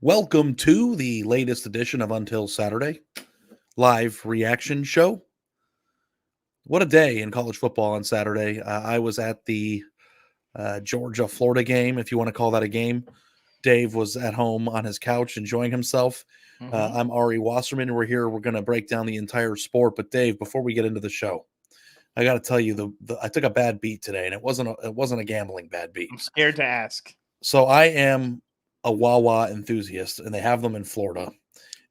Welcome to the latest edition of Until Saturday live reaction show. What a day in college football on Saturday. I was at the Georgia-Florida game, if you want to call that a game. Dave was at home on his couch enjoying himself. I'm Ari Wasserman. We're here. We're going to break down the entire sport. But Dave, before we get into the show, I got to tell you, I took a bad beat today, and it wasn't a gambling bad beat. I'm scared to ask. So I am a Wawa enthusiast, and they have them in Florida.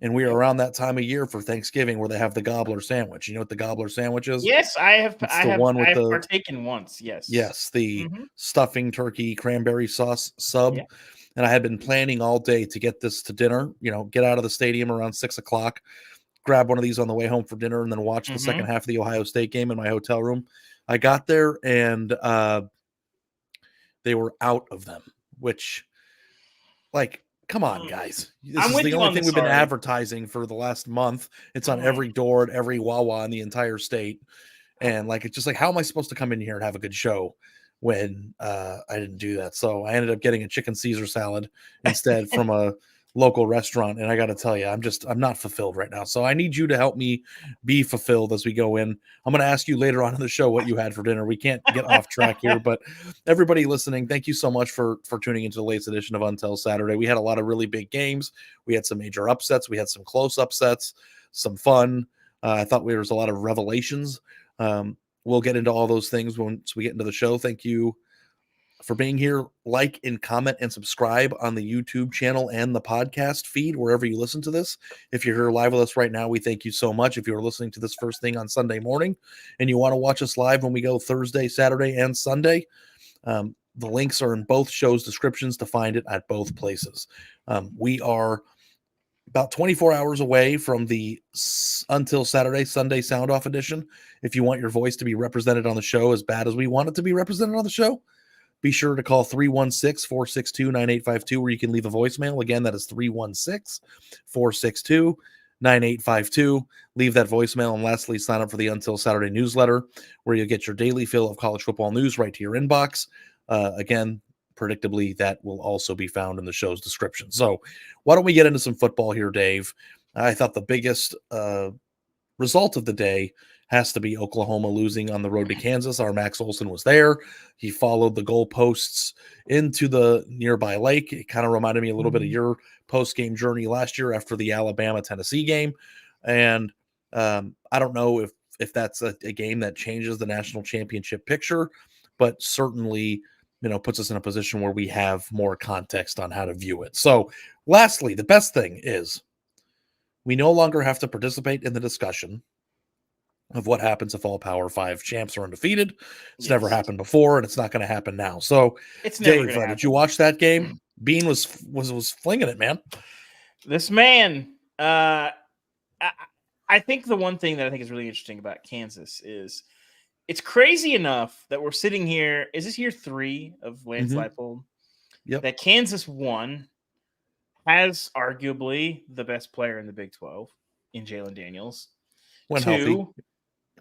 And we are around that time of year for Thanksgiving where they have the gobbler sandwich. You know what the gobbler sandwich is? Yes, I have. It's I the have. one I with have the partaken once. Yes. yes, the stuffing turkey cranberry sauce sub. Yeah. And I had been planning all day to get this to dinner. Get out of the stadium around 6:00, grab one of these on the way home for dinner, and then watch the second half of the Ohio State game in my hotel room. I got there and they were out of them, which, like, come on, guys. This is the only thing we've been advertising for the last month. It's on every door at every Wawa in the entire state. And, like, it's just like, how am I supposed to come in here and have a good show when I didn't do that? So I ended up getting a chicken Caesar salad instead from a local restaurant. And I got to tell you, I'm not fulfilled right now. So I need you to help me be fulfilled as we go in. I'm going to ask you later on in the show what you had for dinner. We can't get off track here, but everybody listening, thank you so much for tuning into the latest edition of Until Saturday. We had a lot of really big games. We had some major upsets. We had some close upsets, some fun. I thought there was a lot of revelations. We'll get into all those things once we get into the show. Thank you for being here. Like and comment and subscribe on the YouTube channel and the podcast feed, wherever you listen to this. If you're here live with us right now, we thank you so much. If you're listening to this first thing on Sunday morning and you want to watch us live when we go Thursday, Saturday, and Sunday, the links are in both shows' descriptions to find it at both places. We are about 24 hours away from the Until Saturday, Sunday Sound Off edition. If you want your voice to be represented on the show as bad as we want it to be represented on the show, be sure to call 316-462-9852 where you can leave a voicemail. Again, that is 316-462-9852. Leave that voicemail. And lastly, sign up for the Until Saturday newsletter where you'll get your daily fill of college football news right to your inbox. Again, predictably, that will also be found in the show's description. So why don't we get into some football here, Dave? I thought the biggest result of the day has to be Oklahoma losing on the road to Kansas. Our Max Olson was there. He followed the goalposts into the nearby lake. It kind of reminded me a little bit of your post-game journey last year after the Alabama-Tennessee game. And I don't know if that's a game that changes the national championship picture, but certainly puts us in a position where we have more context on how to view it. So lastly, the best thing is we no longer have to participate in the discussion of what happens if all Power 5 champs are undefeated. It's never happened before, and it's not going to happen now. So, Dave, did you watch that game? Bean was flinging it, man. This man, I think the one thing that I think is really interesting about Kansas is it's crazy enough that we're sitting here. Is this year 3 of Lance Leipold? Yep. That Kansas won, has arguably the best player in the Big 12 in Jalen Daniels. When healthy.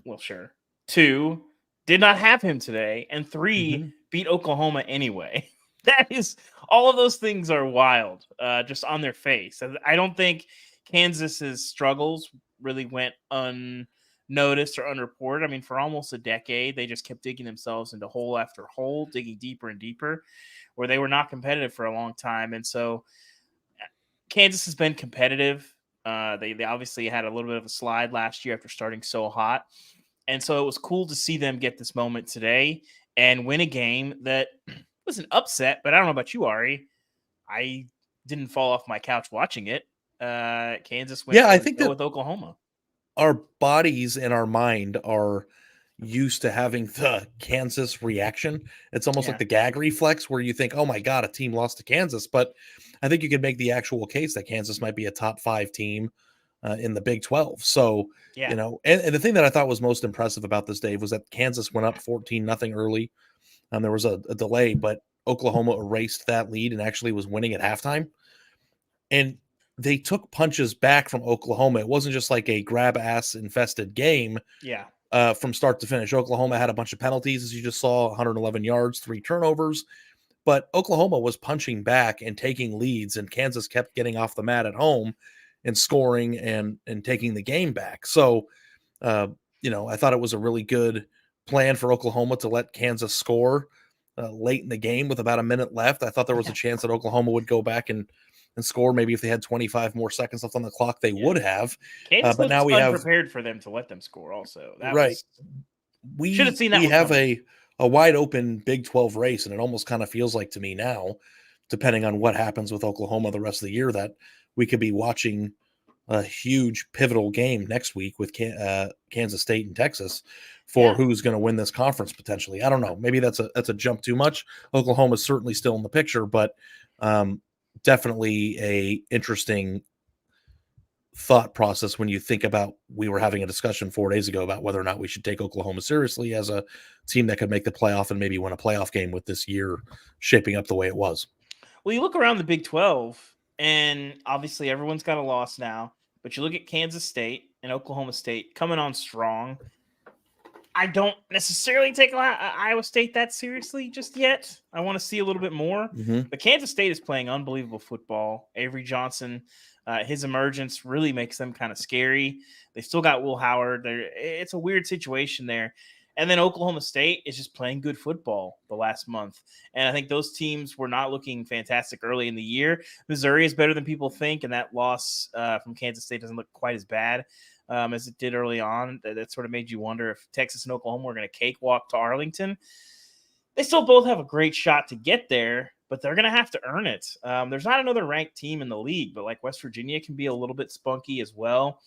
Well, sure. 2, did not have him today. And 3, beat Oklahoma anyway. That is, all of those things are wild, just on their face. I don't think Kansas's struggles really went unnoticed or unreported. I mean, for almost a decade, they just kept digging themselves into hole after hole, digging deeper and deeper, where they were not competitive for a long time. And so Kansas has been competitive. They obviously had a little bit of a slide last year after starting so hot. And so it was cool to see them get this moment today and win a game that was an upset. But I don't know about you, Ari. I didn't fall off my couch watching it. Kansas went I think that with Oklahoma. Our bodies and our mind are used to having the Kansas reaction. It's almost like the gag reflex where you think, oh my God, a team lost to Kansas. But I think you could make the actual case that Kansas might be a top 5 team in the Big 12. So, and the thing that I thought was most impressive about this, Dave, was that Kansas went up 14-0 early. There was a delay, but Oklahoma erased that lead and actually was winning at halftime. And they took punches back from Oklahoma. It wasn't just like a grab ass infested game. From start to finish. Oklahoma had a bunch of penalties, as you just saw, 111 yards, 3 turnovers. but Oklahoma was punching back and taking leads, and Kansas kept getting off the mat at home and scoring and taking the game back. So, I thought it was a really good plan for Oklahoma to let Kansas score late in the game with about a minute left. I thought there was a chance that Oklahoma would go back and score. Maybe if they had 25 more seconds left on the clock, they would have. Kansas but now we have unprepared for them to let them score. Also, we should have seen that. We have a wide open Big 12 race, and it almost kind of feels like to me now, depending on what happens with Oklahoma the rest of the year, that we could be watching a huge pivotal game next week with Kansas State and Texas for who's going to win this conference potentially. I don't know. Maybe that's a jump too much. Oklahoma's certainly still in the picture, but definitely a interesting thought process when you think about, we were having a discussion 4 days ago about whether or not we should take Oklahoma seriously as a team that could make the playoff and maybe win a playoff game with this year shaping up the way it was. Well, you look around the Big 12, and obviously everyone's got a loss now, but you look at Kansas State and Oklahoma State coming on strong. I don't necessarily take Iowa State that seriously just yet. I want to see a little bit more. But Kansas State is playing unbelievable football. Avery Johnson, his emergence really makes them kind of scary. They still got Will Howard. It's a weird situation there. And then Oklahoma State is just playing good football the last month. And I think those teams were not looking fantastic early in the year. Missouri is better than people think, and that loss from Kansas State doesn't look quite as bad as it did early on. That sort of made you wonder if Texas and Oklahoma were going to cakewalk to Arlington. They still both have a great shot to get there, but they're going to have to earn it. There's not another ranked team in the league, but like West Virginia can be a little bit spunky as well.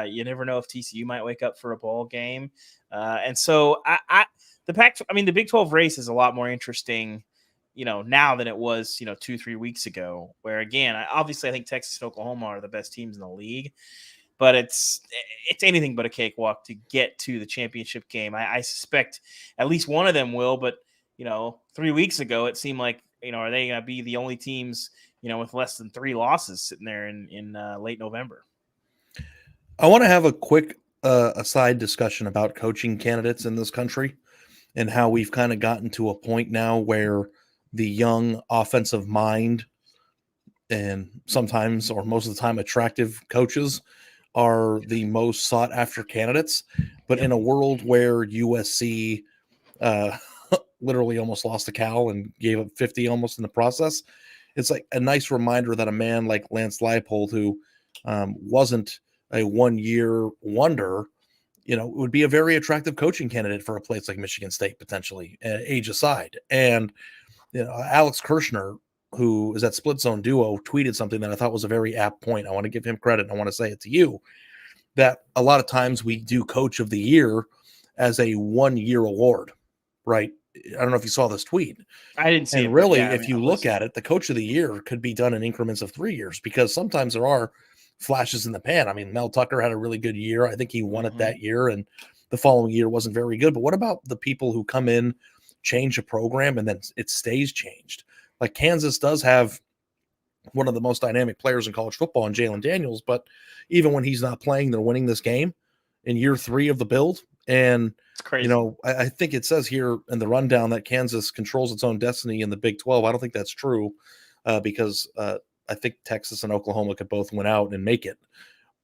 You never know if TCU might wake up for a ball game. And so the Big 12 race is a lot more interesting, now than it was, 2-3 weeks ago, where again, I think Texas and Oklahoma are the best teams in the league, but it's anything but a cakewalk to get to the championship game. I suspect at least one of them will, but 3 weeks ago, it seemed like, are they going to be the only teams, with less than 3 losses sitting there in late November? I want to have a quick aside discussion about coaching candidates in this country and how we've kind of gotten to a point now where the young offensive mind and sometimes or most of the time attractive coaches are the most sought after candidates. But in a world where USC literally almost lost a cow and gave up 50 almost in the process, it's like a nice reminder that a man like Lance Leipold, who wasn't a 1-year wonder, would be a very attractive coaching candidate for a place like Michigan State, potentially, age aside. And, Alex Kirshner, who is at Split Zone Duo, tweeted something that I thought was a very apt point. I want to give him credit. I want to say it to you, that a lot of times we do Coach of the Year as a 1-year award, right? I don't know if you saw this tweet. I didn't see it. And really, if you look at it, the Coach of the Year could be done in increments of 3 years, because sometimes there are flashes in the pan. I mean, Mel Tucker had a really good year. I think he won it that year, and the following year wasn't very good. But what about the people who come in, change a program, and then it stays changed? Like Kansas does have one of the most dynamic players in college football in Jalen Daniels, but even when he's not playing, they're winning this game in year 3 of the build. And it's crazy. I think it says here in the rundown that Kansas controls its own destiny in the Big 12. I don't think that's true because I think Texas and Oklahoma could both win out and make it.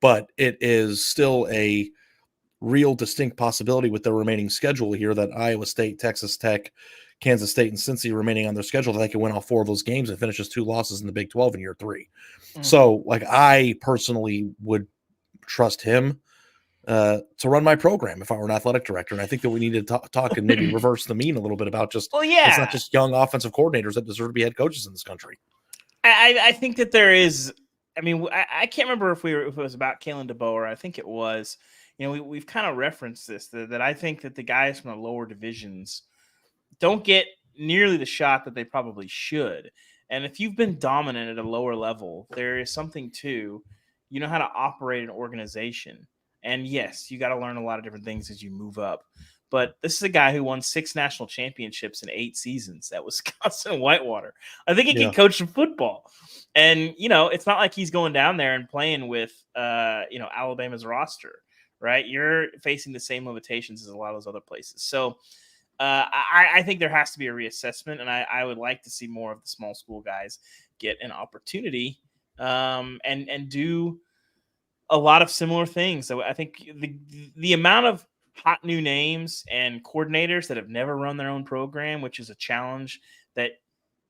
But it is still a real distinct possibility with their remaining schedule here that Iowa State, Texas Tech, Kansas State, and Cincy remaining on their schedule, that they can win all 4 of those games and finish as 2 losses in the Big 12 in year 3. So, I personally would trust him to run my program if I were an athletic director. And I think that we need to talk and maybe reverse the mean a little bit about just, it's not just young offensive coordinators that deserve to be head coaches in this country. I think that there is. I mean, I can't remember if it was about Kalen DeBoer. I think it was. We've kind of referenced this that I think that the guys from the lower divisions don't get nearly the shot that they probably should. And if you've been dominant at a lower level, there is something to how to operate an organization. And yes, you got to learn a lot of different things as you move up. But this is a guy who won 6 national championships in 8 seasons at Wisconsin and Whitewater. I think he can coach some football. And, it's not like he's going down there and playing with, Alabama's roster, right? You're facing the same limitations as a lot of those other places. So I think there has to be a reassessment, and I would like to see more of the small school guys get an opportunity and do a lot of similar things. So I think the amount of hot new names and coordinators that have never run their own program, which is a challenge that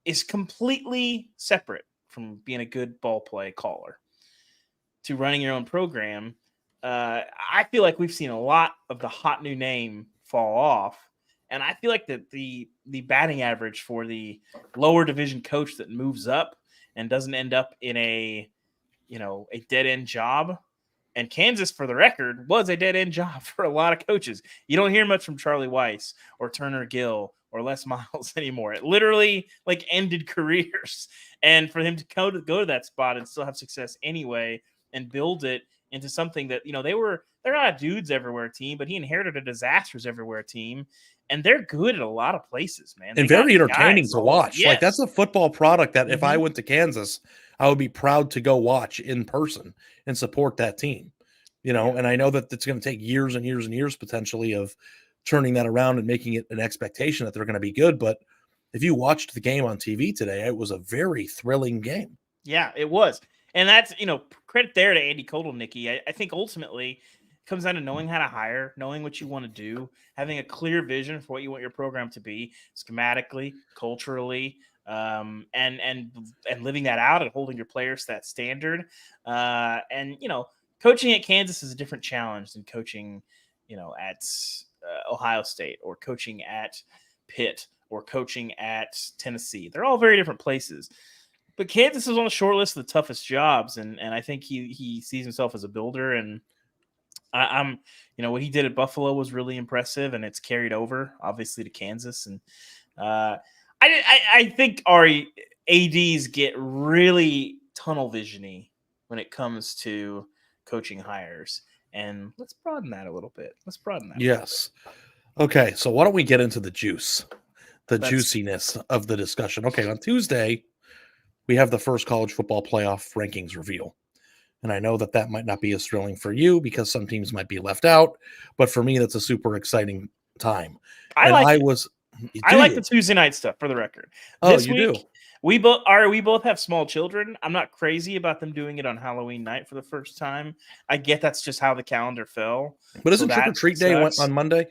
is completely separate from being a good ball play caller to running your own program. I feel like we've seen a lot of the hot new name fall off. And I feel like the batting average for the lower division coach that moves up and doesn't end up in a dead end job. And Kansas, for the record, was a dead end job for a lot of coaches. You don't hear much from Charlie Weiss or Turner Gill or Les Miles anymore. It literally ended careers. And for him to go to that spot and still have success anyway and build it into something that, they're not a dudes everywhere team, but he inherited a disasters everywhere team. And they're good at a lot of places, man. And very entertaining to watch. Yes. That's a football product that if I went to Kansas, I would be proud to go watch in person and support that team. And I know that it's going to take years and years and years potentially of turning that around and making it an expectation that they're going to be good. But if you watched the game on TV today, it was a very thrilling game. Yeah, it was. And that's, credit there to Andy Kotelnicki. I think ultimately comes down to knowing how to hire, knowing what you want to do, having a clear vision for what you want your program to be, schematically, culturally, and living that out and holding your players to that standard. Coaching at Kansas is a different challenge than coaching, at Ohio State or coaching at Pitt or coaching at Tennessee. They're all very different places. But Kansas is on the short list of the toughest jobs, and I think he sees himself as a builder, and I'm what he did at Buffalo was really impressive, and it's carried over obviously to Kansas. And I think our ADs get really tunnel visiony when it comes to coaching hires, and let's broaden that a little bit. Yes. Okay, so why don't we get into the juiciness of the discussion? Okay, on Tuesday we have the first college football playoff rankings reveal. And I know that might not be as thrilling for you because some teams might be left out. But for me, that's a super exciting time. I like the Tuesday night stuff, for the record. This week, do? We both have small children. I'm not crazy about them doing it on Halloween night for the first time. I get that's just how the calendar fell. But isn't trick or treat day on Monday?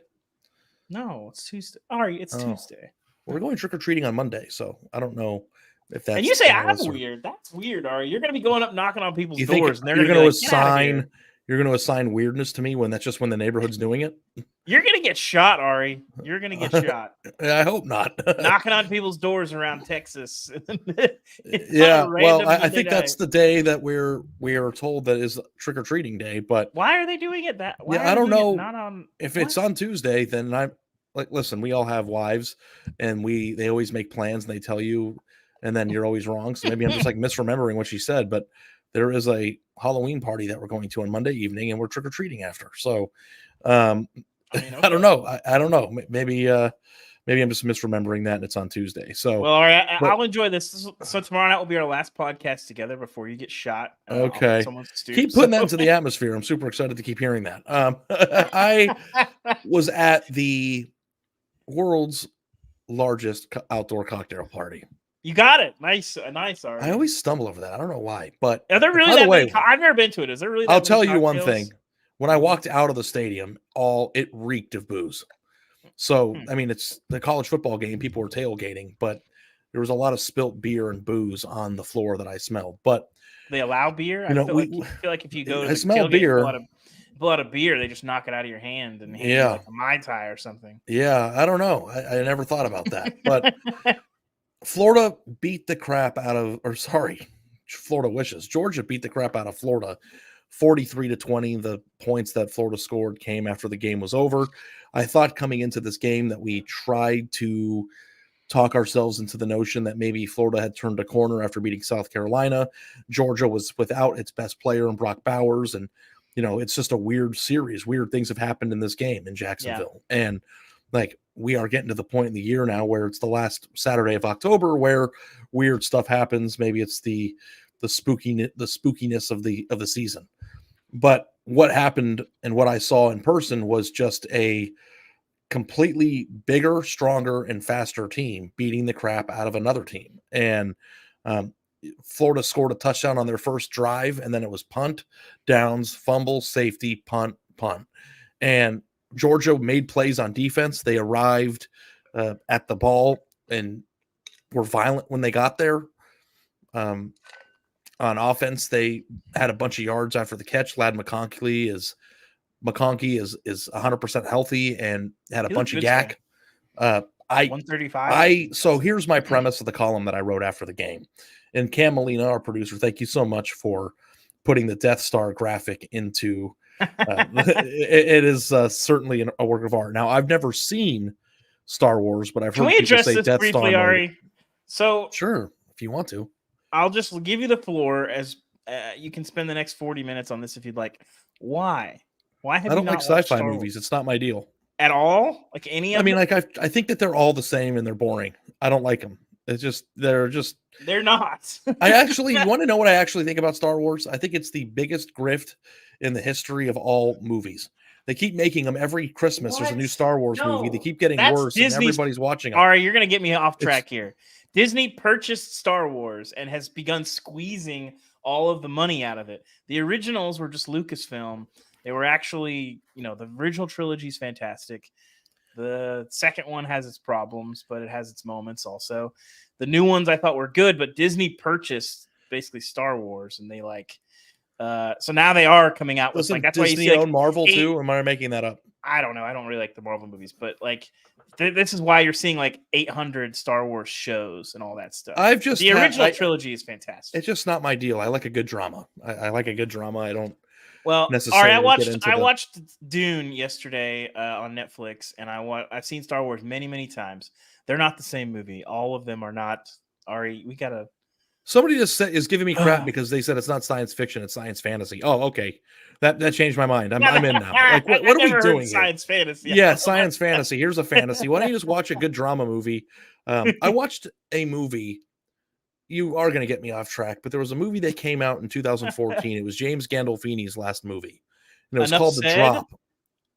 No, it's Tuesday. Ari, it's Tuesday. We're going trick or treating on Monday, so I don't know. If that's and you say I'm weird. That's weird, Ari. You're going to be going up knocking on people's doors, and they're going to assign. You're going to assign weirdness to me when that's just when the neighborhood's doing it. You're going to get shot, Ari. You're going to get shot. I hope not. Knocking on people's doors around Texas. Yeah, well, I think that's the day that we are told that is trick or treating day. But why are they doing it that? Why I don't know. If it's on Tuesday, then I'm like, listen, we all have wives, and they always make plans, and they tell you. And then you're always wrong. So maybe I'm just misremembering what she said, but there is a Halloween party that we're going to on Monday evening and we're trick-or-treating after. So okay. I don't know. I don't know. Maybe I'm just misremembering that and it's on Tuesday. So, well, all right, I'll enjoy this. So tomorrow night will be our last podcast together before you get shot. Okay. Keep putting that into the atmosphere. I'm super excited to keep hearing that. I was at the world's largest outdoor cocktail party. You got it. Nice. Ari. I always stumble over that. I don't know why, but are there really that many? I've never been to it. Is there really? I'll tell you one thing. When I walked out of the stadium, it reeked of booze. So, I mean, it's the college football game. People were tailgating, but there was a lot of spilt beer and booze on the floor that I smelled. But they allow beer. I feel like if you go to the smell beer. A lot of beer, they just knock it out of your hand and hand you like a Mai Tai or something. Yeah, I don't know. I never thought about that, but. Florida beat the crap out of, Florida wishes. Georgia beat the crap out of Florida, 43-20. The points that Florida scored came after the game was over. I thought coming into this game that we tried to talk ourselves into the notion that maybe Florida had turned a corner after beating South Carolina. Georgia was without its best player in Brock Bowers. And, it's just a weird series. Weird things have happened in this game in Jacksonville. Yeah. And we are getting to the point in the year now where it's the last Saturday of October where weird stuff happens. Maybe it's the spookiness of the season. But what happened and what I saw in person was just a completely bigger, stronger, and faster team beating the crap out of another team. And Florida scored a touchdown on their first drive, and then it was punt, downs, fumble, safety, punt, punt. And Georgia made plays on defense. They arrived at the ball and were violent when they got there. On offense, they had a bunch of yards after the catch. Ladd McConkey is 100% healthy and had a bunch of yak. 135. So here's my premise of the column that I wrote after the game. And Cam Molina, our producer, thank you so much for putting the Death Star graphic into. It is certainly a work of art. Now, I've never seen Star Wars, but I've heard people say Death briefly, Star. Ari? So sure, if you want to, I'll just give you the floor as you can spend the next 40 minutes on this if you'd like. Why? Why have I you don't not like sci-fi Star movies. Wars? It's not my deal At all? Like any of I mean, them? like I think that they're all the same and they're boring. I don't like them. They're not. I actually, you want to know what I actually think about Star Wars? I think it's the biggest grift in the history of all movies. They keep making them every Christmas. There's a new Star Wars movie. They keep getting worse, and everybody's watching them. All right, you're going to get me off track here. Disney purchased Star Wars and has begun squeezing all of the money out of it. The originals were just Lucasfilm. They were actually, the original trilogy is fantastic. The second one has its problems, but it has its moments also. The new ones I thought were good, but Disney purchased basically Star Wars, and they so now they are coming out with that's Disney why you see own Marvel too. Or am I making that up? I don't know. I don't really like the Marvel movies, but this is why you're seeing 800 Star Wars shows and all that stuff. The original trilogy is fantastic. It's just not my deal. I like a good drama. I like a good drama. I don't. Well, necessarily all right, I watched Dune yesterday on Netflix, and I've seen Star Wars many, many times. They're not the same movie. All of them are not. Ari, we gotta. Somebody just is giving me crap because they said it's not science fiction; it's science fantasy. Oh, okay, that changed my mind. I'm in now. Like, what are we doing here? Science fantasy. Yeah, science fantasy. Here's a fantasy. Why don't you just watch a good drama movie? I watched a movie. You are going to get me off track, but there was a movie that came out in 2014. It was James Gandolfini's last movie, and it was called The Drop.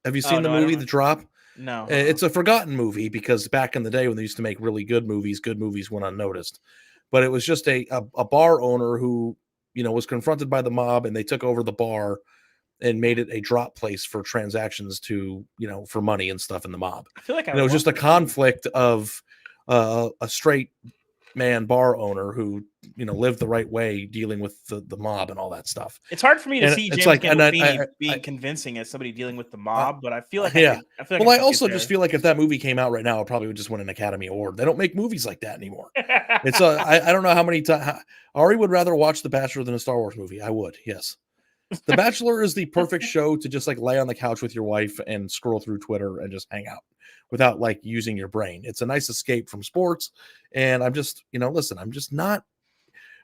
Have you seen the movie The Drop? No. It's a forgotten movie because back in the day when they used to make really good movies went unnoticed. But it was just a bar owner who, was confronted by the mob, and they took over the bar and made it a drop place for transactions to, for money and stuff in the mob. I feel like it was just a conflict of a straight man bar owner who lived the right way dealing with the mob and all that stuff. It's hard for me to see James Gandolfini being convincing as somebody dealing with the mob, but I feel like I also just feel like if that movie came out right now, it probably would just win an Academy Award. They don't make movies like that anymore. It's I don't know how many times Ari would rather watch The Bachelor than a Star Wars movie. I would, yes. The Bachelor is the perfect show to just lay on the couch with your wife and scroll through Twitter and just hang out without using your brain. It's a nice escape from sports. And I'm just, listen, I'm just not.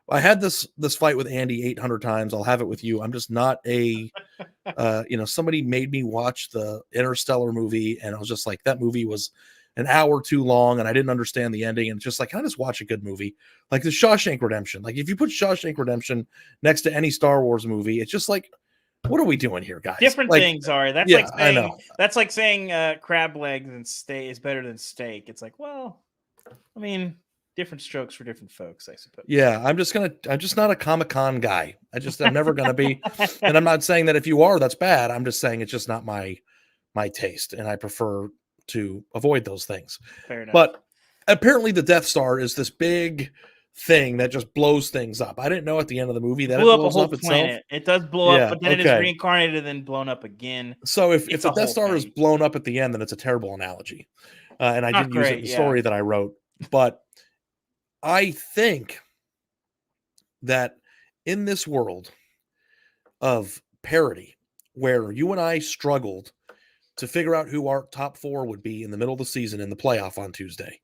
I had this fight with Andy 800 times. I'll have it with you. I'm just not somebody made me watch the Interstellar movie, and I was just that movie was an hour too long, and I didn't understand the ending. And just can I just watch a good movie? Like the Shawshank Redemption. If you put Shawshank Redemption next to any Star Wars movie, it's just what are we doing here, guys? Different things are. That's saying, I know. That's like saying crab legs and steak is better than steak. It's different strokes for different folks, I suppose. Yeah, I'm just not a Comic-Con guy. I'm never gonna be. And I'm not saying that if you are, that's bad. I'm just saying it's just not my taste, and I prefer to avoid those things. Fair enough. But apparently the Death Star is this big thing that just blows things up. I didn't know at the end of the movie that it blows up planet. itself. It does blow up, but then it is reincarnated and then blown up again. So if the Death Star is blown up at the end, then it's a terrible analogy. And I didn't use it in the story that I wrote. But I think that in this world of parity, where you and I struggled to figure out who our top four would be in the middle of the season in the playoff on Tuesday,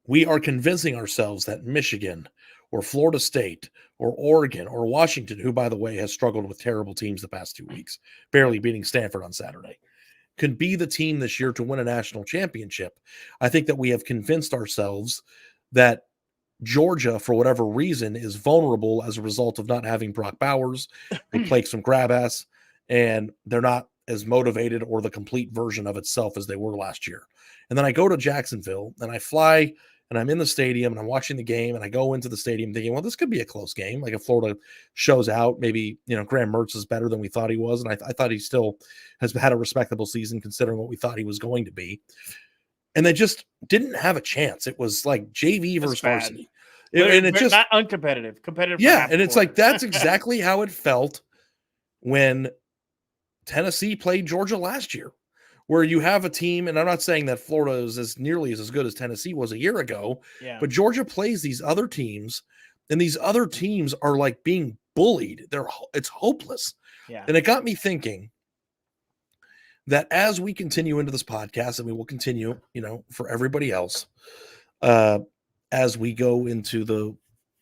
we are convincing ourselves that Michigan or Florida State or Oregon or Washington, who, by the way, has struggled with terrible teams the past 2 weeks, barely beating Stanford on Saturday, can be the team this year to win a national championship. I think that we have convinced ourselves that Georgia, for whatever reason, is vulnerable as a result of not having Brock Bowers. They play some grab ass, and they're not as motivated or the complete version of itself as they were last year. And then I go to Jacksonville and I fly and I'm in the stadium and I'm watching the game and I go into the stadium thinking, well, this could be a close game. Like if Florida shows out, maybe, Graham Mertz is better than we thought he was. And I thought he still has had a respectable season considering what we thought he was going to be. And they just didn't have a chance. It was like JV versus varsity. And it's just not uncompetitive, competitive. Yeah. And it's like, that's exactly how it felt when Tennessee played Georgia last year, where you have a team, and I'm not saying that Florida is as nearly as good as Tennessee was a year ago, but Georgia plays these other teams, and these other teams are like being bullied. It's hopeless. Yeah. And it got me thinking that as we continue into this podcast, and we will continue, for everybody else, as we go into the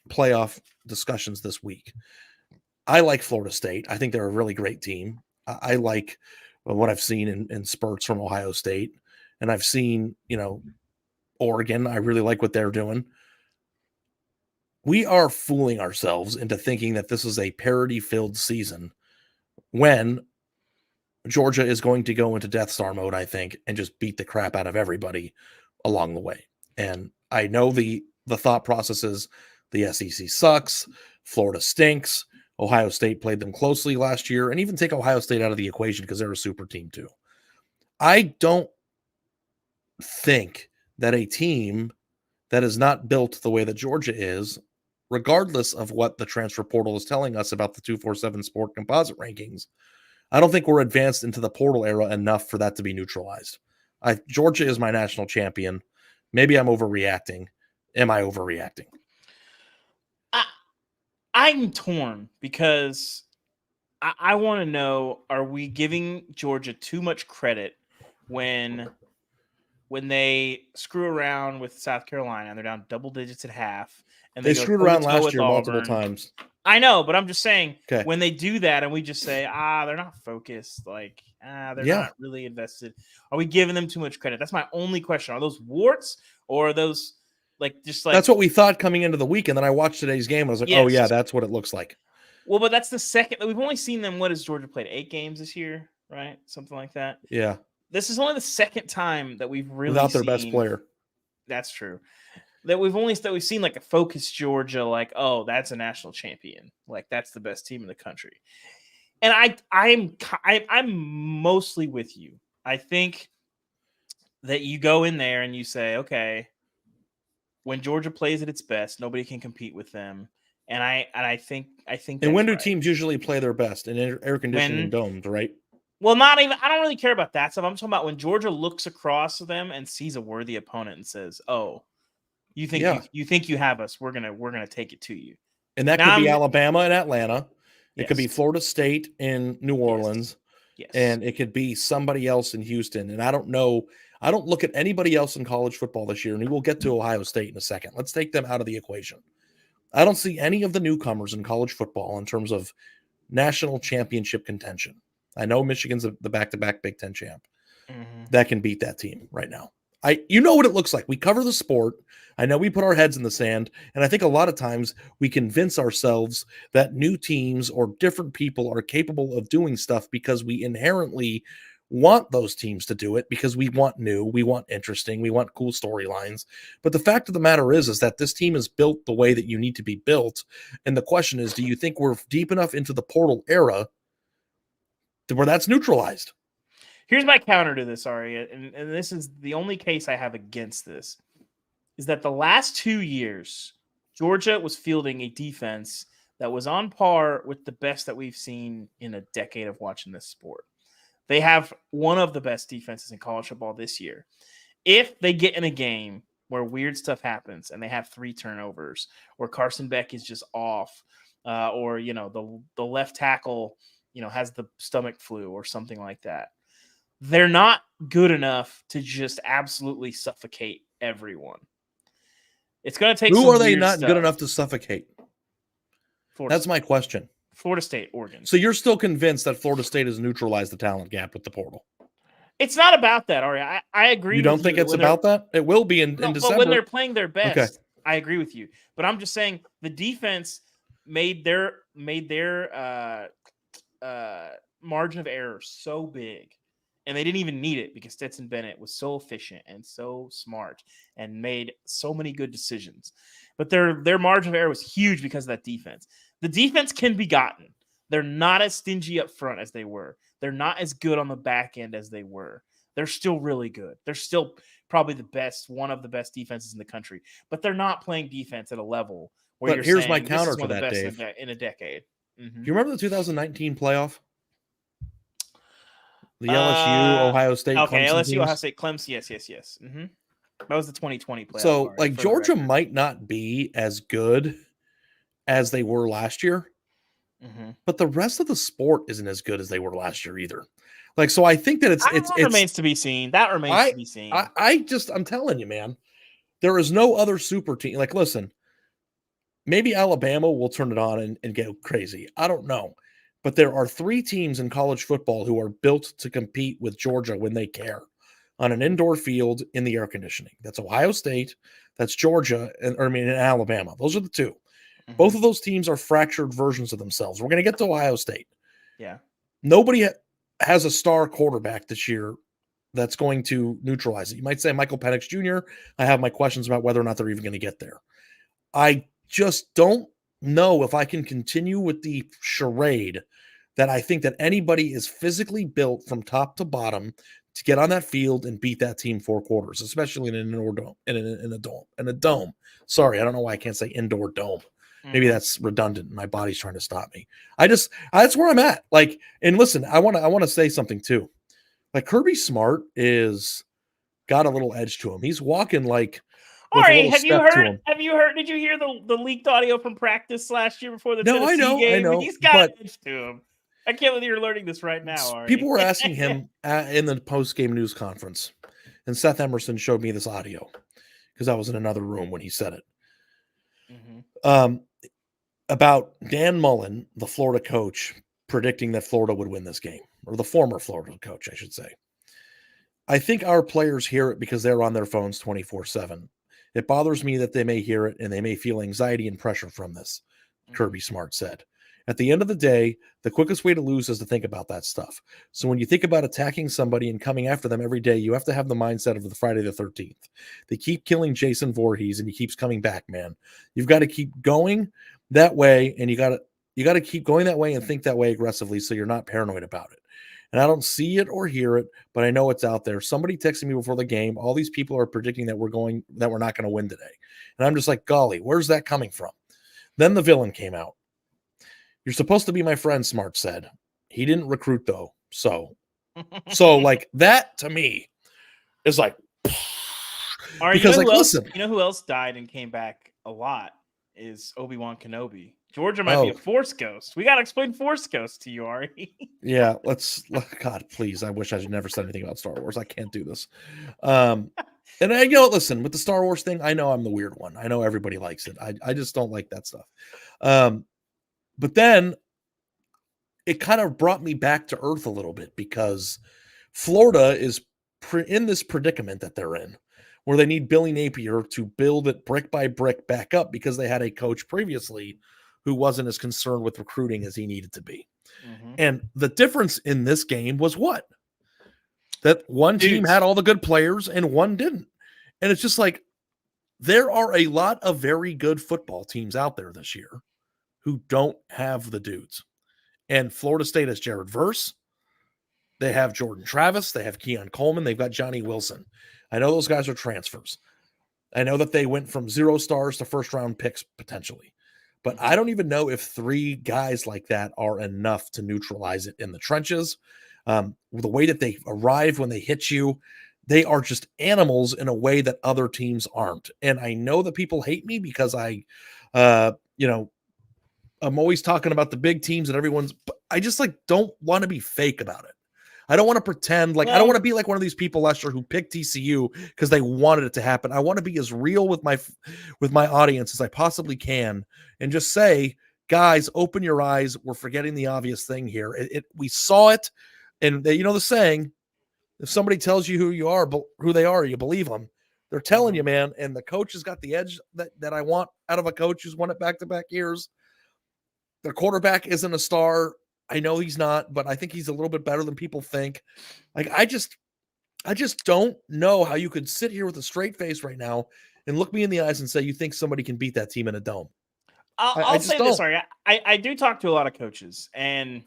playoff discussions this week, I like Florida State. I think they're a really great team. I like what I've seen in spurts from Ohio State, and I've seen, Oregon. I really like what they're doing. We are fooling ourselves into thinking that this is a parity-filled season when Georgia is going to go into Death Star mode, I think, and just beat the crap out of everybody along the way. And I know the thought process is the SEC sucks, Florida stinks, Ohio State played them closely last year, and even take Ohio State out of the equation because they're a super team too. I don't think that a team that is not built the way that Georgia is, regardless of what the transfer portal is telling us about the 247 Sport composite rankings, I don't think we're advanced into the portal era enough for that to be neutralized. Georgia is my national champion. Maybe I'm overreacting. Am I overreacting? I'm torn because I want to know, are we giving Georgia too much credit when they screw around with South Carolina and they're down double digits at half? And they screwed around last year multiple times. I know, but I'm just saying, when they do that and we just say, they're not focused, like, they're not really invested, are we giving them too much credit? That's my only question. Are those warts or are those... That's what we thought coming into the week, and then I watched today's game. And I was like, oh yeah, that's what it looks like. Well, but that's the second. We've only seen them. What has Georgia played? 8 games this year, right? Something like that. Yeah. This is only the second time that we've really without their best player. That's true. That we've seen like a focused Georgia, like, oh, that's a national champion, like that's the best team in the country. And I'm mostly with you. I think that you go in there and you say, okay, when Georgia plays at its best, nobody can compete with them. And I think. And when do teams usually play their best in air conditioning domes, right? Well, not even. I don't really care about that stuff. I'm talking about when Georgia looks across them and sees a worthy opponent and says, "Oh, you think you have us? We're gonna take it to you." And that could be Alabama and Atlanta. It could be Florida State in New Orleans. Yes. And it could be somebody else in Houston. And I don't know. I don't look at anybody else in college football this year, and we will get to Ohio State in a second. Let's take them out of the equation. I don't see any of the newcomers in college football in terms of national championship contention. I know Michigan's the back-to-back Big Ten champ that can beat that team right now. You know what it looks like. We cover the sport. I know we put our heads in the sand, and I think a lot of times we convince ourselves that new teams or different people are capable of doing stuff because we inherently want those teams to do it, because we want new, we want interesting, we want cool storylines. But the fact of the matter is that this team is built the way that you need to be built. And the question is, do you think we're deep enough into the portal era where that's neutralized? Here's my counter to this, Ari, and this is the only case I have against this, is that the last 2 years, Georgia was fielding a defense that was on par with the best that we've seen in a decade of watching this sport. They have one of the best defenses in college football this year. If they get in a game where weird stuff happens and they have 3 turnovers, or Carson Beck is just off, or the left tackle has the stomach flu or something like that, they're not good enough to just absolutely suffocate everyone. It's going to take. Who are they not good enough to suffocate? That's my question. Florida State, Oregon. So you're still convinced that Florida State has neutralized the talent gap with the portal? It's not about that, Ari. I agree. You don't think it's about that? It will be in December. But when they're playing their best, I agree with you. But I'm just saying the defense made their margin of error so big, and they didn't even need it because Stetson Bennett was so efficient and so smart and made so many good decisions. But their margin of error was huge because of that defense. The defense can be gotten. They're not as stingy up front as they were. They're not as good on the back end as they were. They're still really good. They're still probably one of the best defenses in the country. But they're not playing defense at a level where you're here's saying my counter this is to one of the that, best Dave. in a decade. Do you remember the 2019 playoff? The LSU, Ohio State, okay, Clemson LSU, teams? Ohio State, Clemson, yes. Mm-hmm. That was the 2020 playoff. So, Georgia might not be as good as they were last year, but the rest of the sport isn't as good as they were last year either. So I think that it remains to be seen. That remains to be seen. I'm telling you, man, there is no other super team. Listen, maybe Alabama will turn it on and go crazy. I don't know. But there are 3 teams in college football who are built to compete with Georgia when they care on an indoor field in the air conditioning. That's Ohio State, that's Georgia, and Alabama. Those are the 2. Both of those teams are fractured versions of themselves. We're going to get to Ohio State. Yeah. Nobody has a star quarterback this year that's going to neutralize it. You might say Michael Penix Jr. I have my questions about whether or not they're even going to get there. I just don't know if I can continue with the charade that I think that anybody is physically built from top to bottom to get on that field and beat that team 4 quarters, especially in an indoor dome, in a dome. Sorry, I don't know why I can't say indoor dome. Maybe that's redundant. My body's trying to stop me. That's where I'm at. And listen, I want to say something too. Kirby Smart is got a little edge to him. He's walking Ari, have you heard? Did you hear the leaked audio from practice last year before the Tennessee game? I know. He's got an edge to him. I can't believe you're learning this right now, Ari. People were asking him in the post-game news conference, and Seth Emerson showed me this audio because I was in another room when he said it. About Dan Mullen, the Florida coach, predicting that Florida would win this game, or the former Florida coach, I should say. I think our players hear it because they're on their phones 24/7. It bothers me that they may hear it and they may feel anxiety and pressure from this, Kirby Smart said. At the end of the day, the quickest way to lose is to think about that stuff. So when you think about attacking somebody and coming after them every day, you have to have the mindset of the Friday the 13th. They keep killing Jason Voorhees and he keeps coming back, man. You've got to keep going that way, and you got to keep going that way and think that way aggressively so you're not paranoid about it. And I don't see it or hear it, but I know it's out there. Somebody texted me before the game. All these people are predicting that we're not going to win today. And I'm just like, golly, where's that coming from? Then the villain came out. You're supposed to be my friend, Smart said. He didn't recruit, though. So that to me is like, because listen, you know who else died and came back a lot is Obi-Wan Kenobi. Georgia might be a Force ghost. We got to explain Force ghost to you, Ari. Yeah, God, please. I wish I had never said anything about Star Wars. I can't do this. And listen, with the Star Wars thing, I know I'm the weird one. I know everybody likes it. I just don't like that stuff. But then it kind of brought me back to earth a little bit because Florida is in this predicament that they're in, where they need Billy Napier to build it brick by brick back up because they had a coach previously who wasn't as concerned with recruiting as he needed to be. And the difference in this game was what? That one team had all the good players and one didn't. And it's just like, there are a lot of very good football teams out there this year who don't have the dudes. And Florida State has Jared Verse. They have Jordan Travis. They have Keon Coleman. They've got Johnny Wilson. I know those guys are transfers. I know that they went from 0 stars to first-round picks potentially. But I don't even know if 3 guys like that are enough to neutralize it in the trenches. The way that they arrive when they hit you, they are just animals in a way that other teams aren't. And I know that people hate me because I'm always talking about the big teams and I just don't want to be fake about it. I don't want to pretend I don't want to be like one of these people last year who picked TCU because they wanted it to happen. I want to be as real with my audience as I possibly can and just say, guys, open your eyes. We're forgetting the obvious thing here. We saw it. And the saying, if somebody tells you who they are, you believe them. They're telling you, man. And the coach has got the edge that I want out of a coach who's won it back-to-back years. Their quarterback isn't a star. I know he's not, but I think he's a little bit better than people think. Like, I just don't know how you could sit here with a straight face right now and look me in the eyes and say you think somebody can beat that team in a dome. I'll just say don't. this, sorry. I do talk to a lot of coaches, and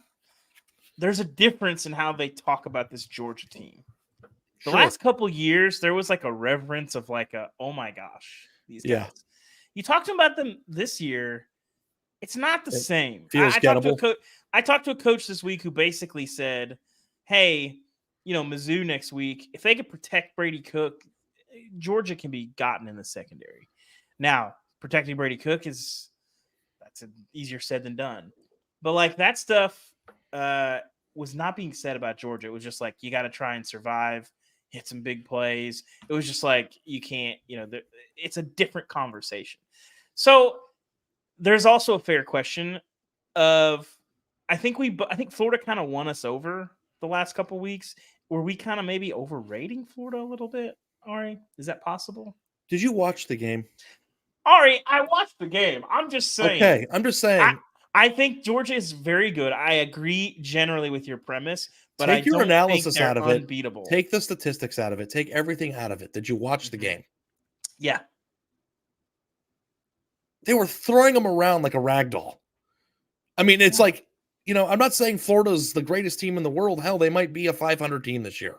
there's a difference in how they talk about this Georgia team. The last couple years, there was like a reverence of like oh my gosh, these guys. Yeah. You talk to them about them this year, it's not the same. Feels gettable. I talked to a coach this week who basically said, hey, Mizzou next week, if they could protect Brady Cook, Georgia can be gotten in the secondary. Now, protecting Brady Cook that's easier said than done. But like that stuff was not being said about Georgia. It was just like, you got to try and survive, hit some big plays. It was just like, you can't, it's a different conversation. So there's also a fair question of, I think Florida kind of won us over the last couple weeks. Were we kind of maybe overrating Florida a little bit, Ari? Is that possible? Did you watch the game? Ari, I watched the game. I'm just saying. Okay, I'm just saying. I think Georgia is very good. I agree generally with your premise, but take your analysis out of unbeatable. It. Take the statistics out of it. Take everything out of it. Did you watch the game? Yeah. They were throwing them around like a rag doll. I mean, it's like, I'm not saying Florida's the greatest team in the world. Hell, they might be a 500 team this year.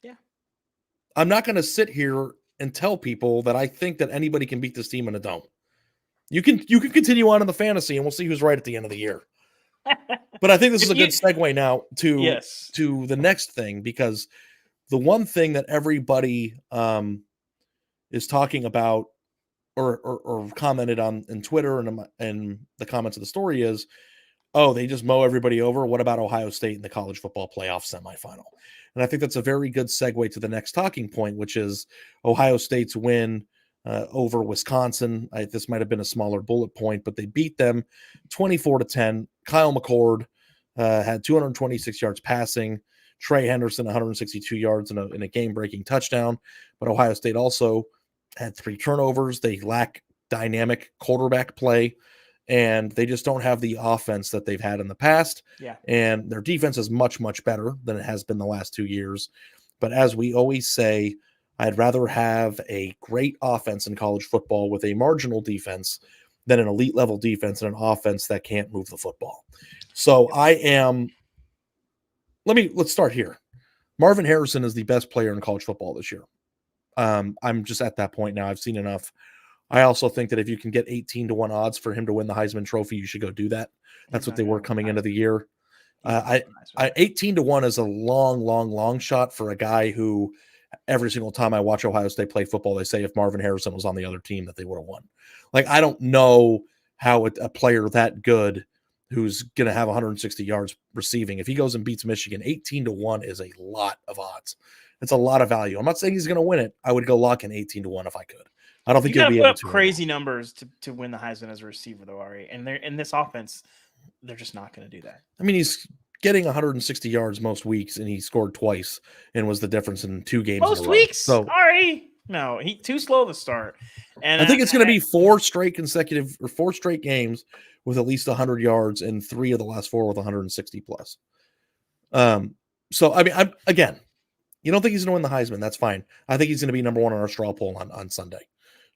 Yeah. I'm not going to sit here and tell people that I think that anybody can beat this team in a dome. You can continue on in the fantasy, and we'll see who's right at the end of the year. But I think this is a good segue now to the next thing, because the one thing that everybody is talking about or commented on in Twitter and the comments of the story is, oh, they just mow everybody over. What about Ohio State in the college football playoff semifinal? And I think that's a very good segue to the next talking point, which is Ohio State's win over Wisconsin. This might have been a smaller bullet point, but they beat them 24-10. Kyle McCord had 226 yards passing. Trey Henderson, 162 yards in a game-breaking touchdown. But Ohio State also had 3 turnovers. They lack dynamic quarterback play, and they just don't have the offense that they've had in the past. Yeah. And their defense is much, much better than it has been the last 2 years. But as we always say, I'd rather have a great offense in college football with a marginal defense than an elite level defense and an offense that can't move the football. So let's start here. Marvin Harrison is the best player in college football this year. I'm just at that point now. I've seen enough. I also think that if you can get 18-1 odds for him to win the Heisman Trophy, you should go do that. That's what they were coming into the year. 18-1 is a long shot for a guy who every single time I watch Ohio State play football, they say if Marvin Harrison was on the other team that they would have won. Like, I don't know how a player that good who's going to have 160 yards receiving, if he goes and beats Michigan, 18-1 is a lot of odds. It's a lot of value. I'm not saying he's going to win it. I would go lock in 18-1 if I could. I don't think he'll be able to. Crazy numbers to win the Heisman as a receiver, though, Ari. And they're in this offense, they're just not going to do that. I mean, he's getting 160 yards most weeks, and he scored twice and was the difference in 2 games. Most weeks, so, Ari. No, he too slow to start. And I think it's going to be 4 straight games with at least 100 yards, and 3 of the last 4 with 160 plus. So I mean, again, you don't think he's going to win the Heisman? That's fine. I think he's going to be number 1 on our straw poll on Sunday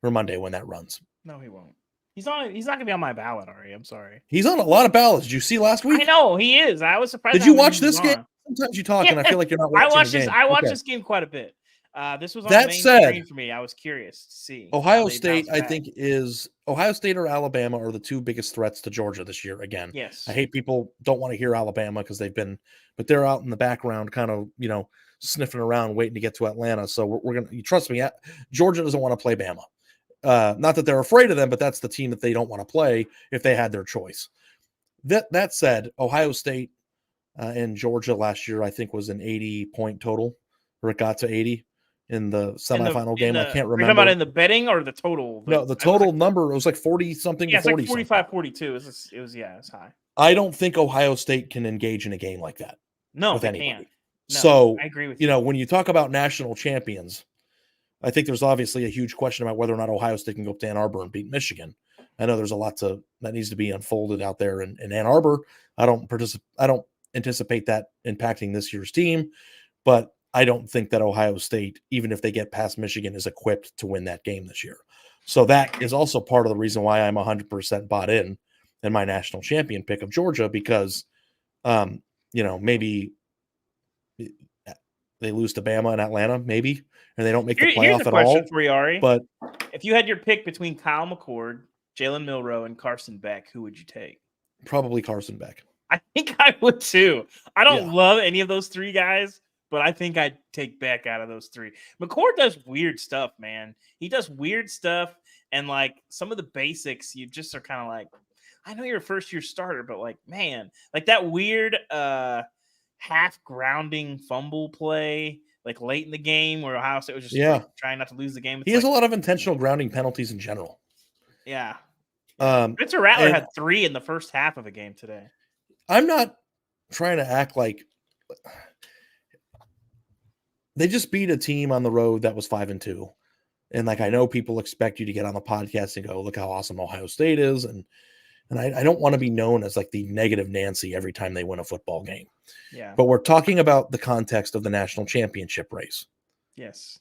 or Monday when that runs. No, he won't. He's not going to be on my ballot, Ari. I'm sorry. He's on a lot of ballots. Did you see last week? I know he is. I was surprised. Did you watch this game? Sometimes you talk, and I feel like you're not watching the game. I watched this game quite a bit. This was on the main screen for me. I was curious to see. Ohio State, I think, Ohio State or Alabama are the 2 biggest threats to Georgia this year. Again, yes. I hate people don't want to hear Alabama because but they're out in the background, kind of, sniffing around, waiting to get to Atlanta. So we're gonna. You trust me, Georgia doesn't want to play Bama. Not that they're afraid of them, but that's the team that they don't want to play if they had their choice. That said, Ohio State and Georgia last year, I think, was an 80-point total, or it got to 80 in the semifinal game. I can't remember. Are you talking about in the betting or the total? No, the total number, it was like 40-something. Yeah, it's like 45-42. It was it's high. I don't think Ohio State can engage in a game like that. No, with they anybody. can't. No, so I agree with you. When you talk about national champions, I think there's obviously a huge question about whether or not Ohio State can go up to Ann Arbor and beat Michigan. I know there's a lot that needs to be unfolded out there in Ann Arbor. I don't anticipate that impacting this year's team, but I don't think that Ohio State, even if they get past Michigan, is equipped to win that game this year. So that is also part of the reason why I'm 100% bought in my national champion pick of Georgia, because, maybe they lose to Bama and Atlanta, maybe, and they don't make the playoff here's a at question all. For you, Ari. But if you had your pick between Kyle McCord, Jalen Milroe, and Carson Beck, who would you take? Probably Carson Beck. I think I would too. I don't love any of those three guys, but I think I'd take Beck out of those three. McCord does weird stuff, man. He does weird stuff, and like some of the basics, you just are kind of like, I know you're a first-year starter, but like, man, like that weird half grounding fumble play, like late in the game where Ohio State was just like, trying not to lose the game. He has a lot of intentional grounding penalties in general. Yeah. Spencer Rattler had 3 in the first half of a game today. I'm not trying to act like they just beat a team on the road that was 5-2. And like, I know people expect you to get on the podcast and go, look how awesome Ohio State is. And I don't want to be known as like the negative Nancy every time they win a football game. Yeah. But we're talking about the context of the national championship race. Yes.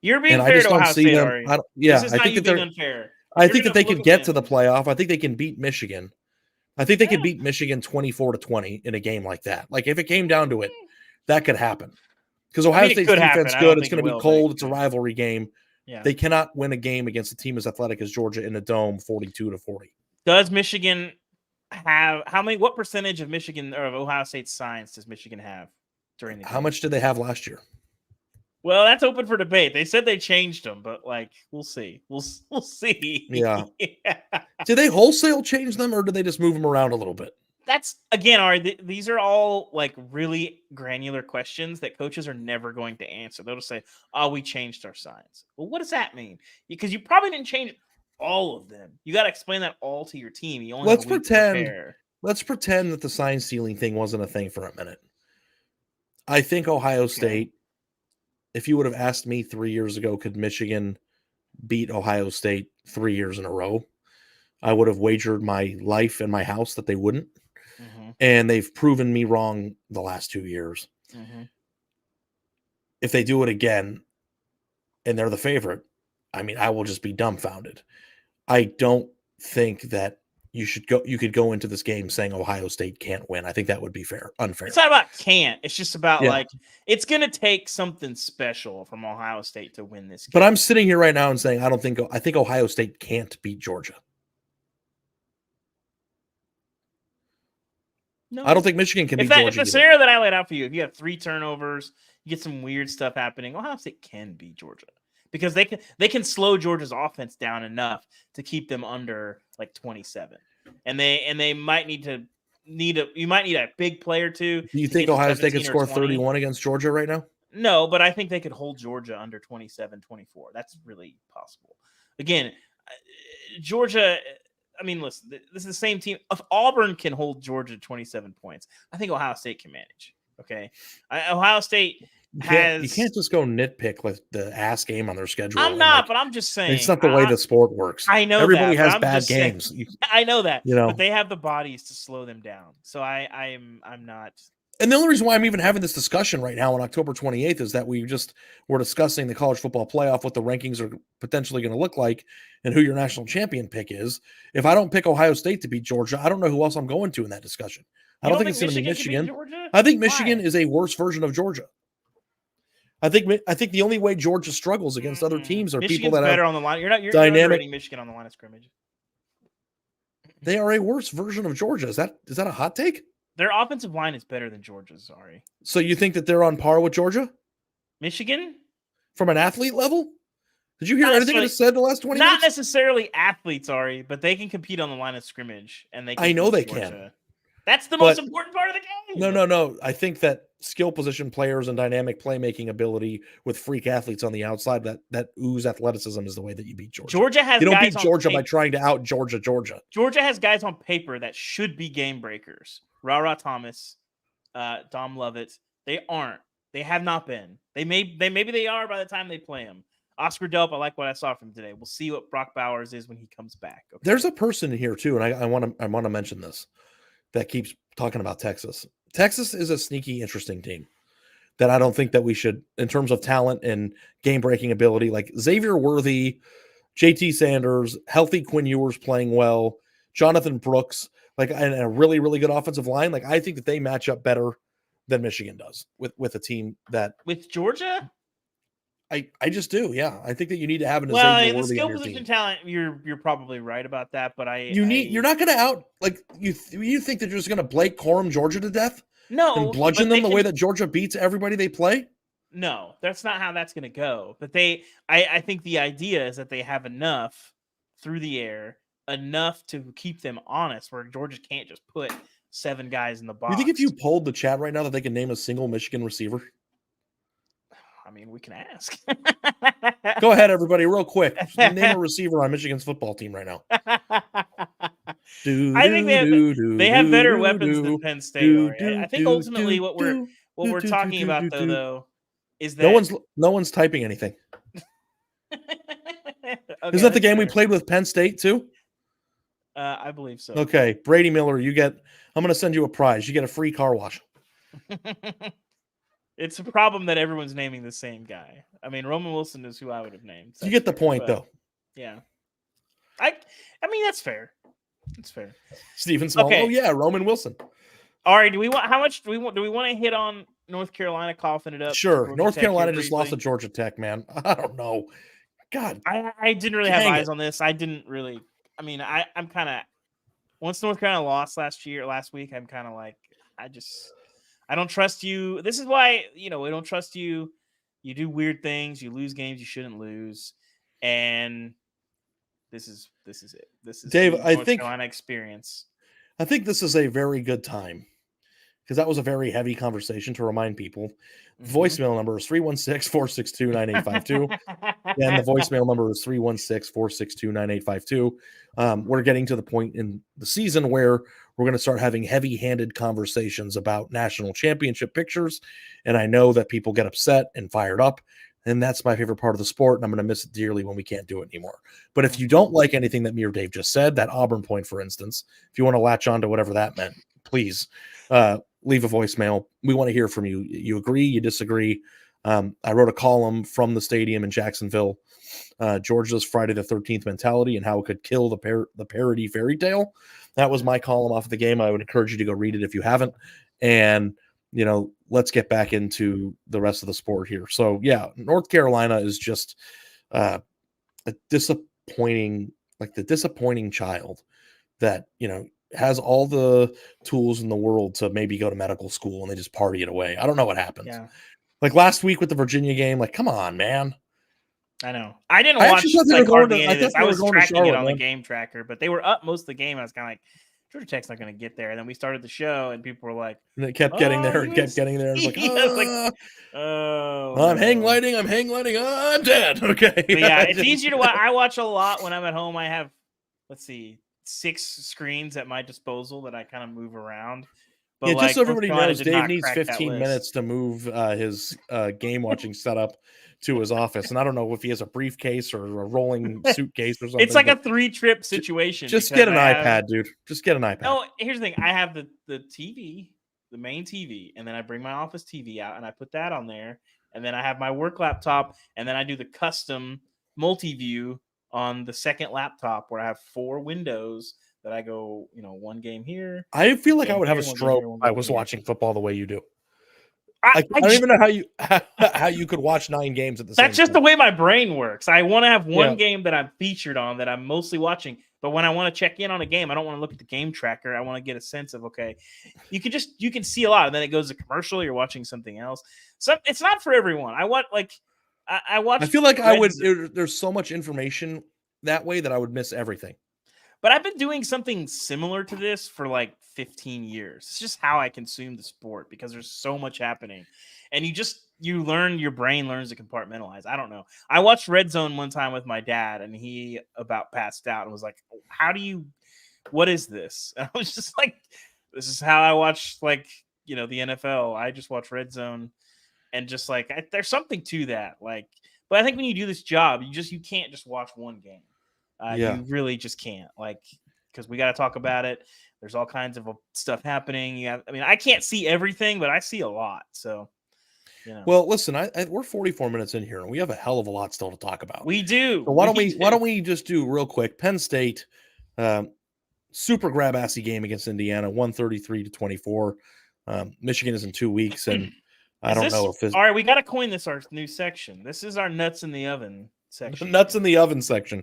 You're being fair to Ohio State, Ari. This is not you being unfair. I think that they could get to the playoff. I think they can beat Michigan. I think they could beat Michigan 24-20 in a game like that. Like if it came down to it, that could happen. Because Ohio State's defense is good. It's going to be cold. It's a rivalry game. Yeah. They cannot win a game against a team as athletic as Georgia in the dome 42-40. Does Michigan have what percentage of Michigan or of Ohio State signs does Michigan have during the game? How much did they have last year? Well, that's open for debate. They said they changed them, but like we'll see. We'll see. Yeah. Did they wholesale change them or did they just move them around a little bit? That's again, Ari, these are all like really granular questions that coaches are never going to answer. They'll just say, "Oh, we changed our signs." Well, what does that mean? Because you probably didn't change all of them. You got to explain that all to your team. You only let's pretend that the sign stealing thing wasn't a thing for a minute. I think Ohio State, if you would have asked me 3 years ago, could Michigan beat Ohio State 3 years in a row, I would have wagered my life and my house that they wouldn't. Mm-hmm. And they've proven me wrong the last 2 years. Mm-hmm. If they do it again and they're the favorite, I mean, I will just be dumbfounded. I don't think that you could go into this game saying Ohio State can't win. I think that would be unfair. It's not about can't. It's just about like it's going to take something special from Ohio State to win this game. But I'm sitting here right now and saying I think Ohio State can't beat Georgia. No. I don't think Michigan can beat Georgia. If the scenario that I laid out for you, if you have 3 turnovers, you get some weird stuff happening, Ohio State can beat Georgia. Because they can slow Georgia's offense down enough to keep them under like 27, and they might need a big player too. Do you think Ohio State could score 31 against Georgia right now? No, but I think they could hold Georgia under 27-24. That's really possible. Again, Georgia. I mean, listen, this is the same team. If Auburn can hold Georgia to 27 points, I think Ohio State can manage. Okay, Ohio State. You can't just go nitpick like the ass game on their schedule. I'm not, but I'm just saying it's not the way the sport works. I know everybody that, has bad games. I know that, but they have the bodies to slow them down. So I'm not. And the only reason why I'm even having this discussion right now on October 28th is that we're discussing the college football playoff, what the rankings are potentially going to look like, and who your national champion pick is. If I don't pick Ohio State to beat Georgia, I don't know who else I'm going to in that discussion. I don't think it's going to be Michigan. I think Michigan is a worse version of Georgia. I think the only way Georgia struggles against other teams are people that better have on the line. You're underrating Michigan on the line of scrimmage. They are a worse version of Georgia. Is that a hot take? Their offensive line is better than Georgia's, Ari. So you think that they're on par with Georgia? Michigan? From an athlete level? Did you hear anything I said the last 20 minutes? Not necessarily athletes, Ari, but they can compete on the line of scrimmage. And I know they can. That's the most important part of the game. No. I think that skill position players and dynamic playmaking ability with freak athletes on the outside that ooze athleticism is the way that you beat Georgia. You don't beat Georgia by trying to out Georgia. Georgia has guys on paper that should be game breakers. Ra Thomas, Dom Lovett. They aren't. They have not been. Maybe they are by the time they play them. Oscar Delp, I like what I saw from today. We'll see what Brock Bowers is when he comes back. Okay? There's a person here too, and I want to mention this, that keeps talking about Texas. Texas is a sneaky, interesting team that I don't think that we should, in terms of talent and game-breaking ability, like Xavier Worthy, JT Sanders, healthy Quinn Ewers playing well, Jonathan Brooks, like, and a really, really good offensive line. Like, I think that they match up better than Michigan does with a team that with Georgia. I just do, yeah. I think that you need to have an Well, Xavier the Worthy skill on your position team. talent, you're probably right about that, but You're not going to you think that you're just going to Blake Corum Georgia to death and no, bludgeon but them the way that Georgia beats everybody they play? No, that's not how that's going to go. But I think the idea is that they have enough through the air, enough to keep them honest, where Georgia can't just put 7 guys in the box. You think if you polled the chat right now that they can name a single Michigan receiver? I mean, we can ask. Go ahead, everybody, real quick. Name a receiver on Michigan's football team right now. I think they have better weapons than Penn State. I think ultimately what we're talking about though is that no one's typing anything. Okay, isn't that the game we played with Penn State too? I believe so. Okay, Brady Miller, I'm going to send you a prize. You get a free car wash. It's a problem that everyone's naming the same guy. I mean, Roman Wilson is who I would have named. You get the point, though. Yeah. I mean, that's fair. It's fair. Stephen Small. Okay. Oh yeah, Roman Wilson. All right. How much do we want to hit on North Carolina coughing it up? Sure. North Carolina just lost to Georgia Tech, man. I don't know. God. I didn't really have eyes on this. I didn't really. I mean, I'm kind of, once North Carolina lost last week, I'm kind of like, I don't trust you. This is why, we don't trust you. You do weird things. You lose games you shouldn't lose. And this is it. This is Dave, North Carolina experience. I think this is a very good time, because that was a very heavy conversation, to remind people. Mm-hmm. Voicemail number is 316-462-9852. And the voicemail number is 316-462-9852. We're getting to the point in the season where we're going to start having heavy-handed conversations about national championship pictures. And I know that people get upset and fired up. And that's my favorite part of the sport. And I'm going to miss it dearly when we can't do it anymore. But if you don't like anything that me or Dave just said, that Auburn point, for instance, if you want to latch on to whatever that meant, please leave a voicemail. We want to hear from you. You agree, you disagree. I wrote a column from the stadium in Jacksonville, Georgia's Friday the 13th mentality and how it could kill the parody fairy tale. That was my column off of the game. I would encourage you to go read it if you haven't. And, let's get back into the rest of the sport here. So, yeah, North Carolina is just a disappointing child that, has all the tools in the world to maybe go to medical school and they just party it away. I don't know what happens. Yeah. Like last week with the Virginia game, like, come on, man. I know. I didn't watch hardly any of this. I was tracking it on the game tracker, but they were up most of the game. I was kind of like, Georgia Tech's not going to get there. And then we started the show, and people were like, and it kept getting there and kept getting there. It's like, I'm hang lighting. I'm dead. Okay. But yeah, it's easier to watch. I watch a lot when I'm at home. I have, 6 screens at my disposal that I kind of move around. But just so everybody knows, Dave needs 15 minutes to move his game watching setup to his office. And I don't know if he has a briefcase or a rolling suitcase or something. It's like a 3-trip situation. Just get an iPad, dude. Just get an iPad. No, here's the thing. I have the TV, the main TV, and then I bring my office TV out and I put that on there. And then I have my work laptop, and then I do the custom multi-view on the second laptop where I have 4 windows that I go, one game here. I feel like I would have a stroke if I was watching football the way you do. I don't even know how you could watch 9 games at the same time. That's just the way my brain works. I want to have one game that I'm featured on, that I'm mostly watching. But when I want to check in on a game, I don't want to look at the game tracker. I want to get a sense of, okay, you can see a lot, and then it goes to commercial. You're watching something else. So it's not for everyone. I watch. I feel like there's so much information that way that I would miss everything. But I've been doing something similar to this for 15 years. It's just how I consume the sport, because there's so much happening. And your brain learns to compartmentalize. I don't know. I watched Red Zone one time with my dad, and he about passed out and was like, what is this? And I was just like, this is how I watch, the NFL. I just watch Red Zone, and just there's something to that. But I think when you do this job, you can't just watch one game. Yeah. You really just can't, because we got to talk about it. There's all kinds of stuff happening. I can't see everything, but I see a lot. So, Well, listen, we're 44 minutes in here, and we have a hell of a lot still to talk about. We do. So why don't we just do real quick? Penn State, super grab-assy game against Indiana, 133-24. Michigan is in 2 weeks, and I don't know if this. All right, we got to coin this our new section. This is our nuts in the oven section. Nuts in the oven section.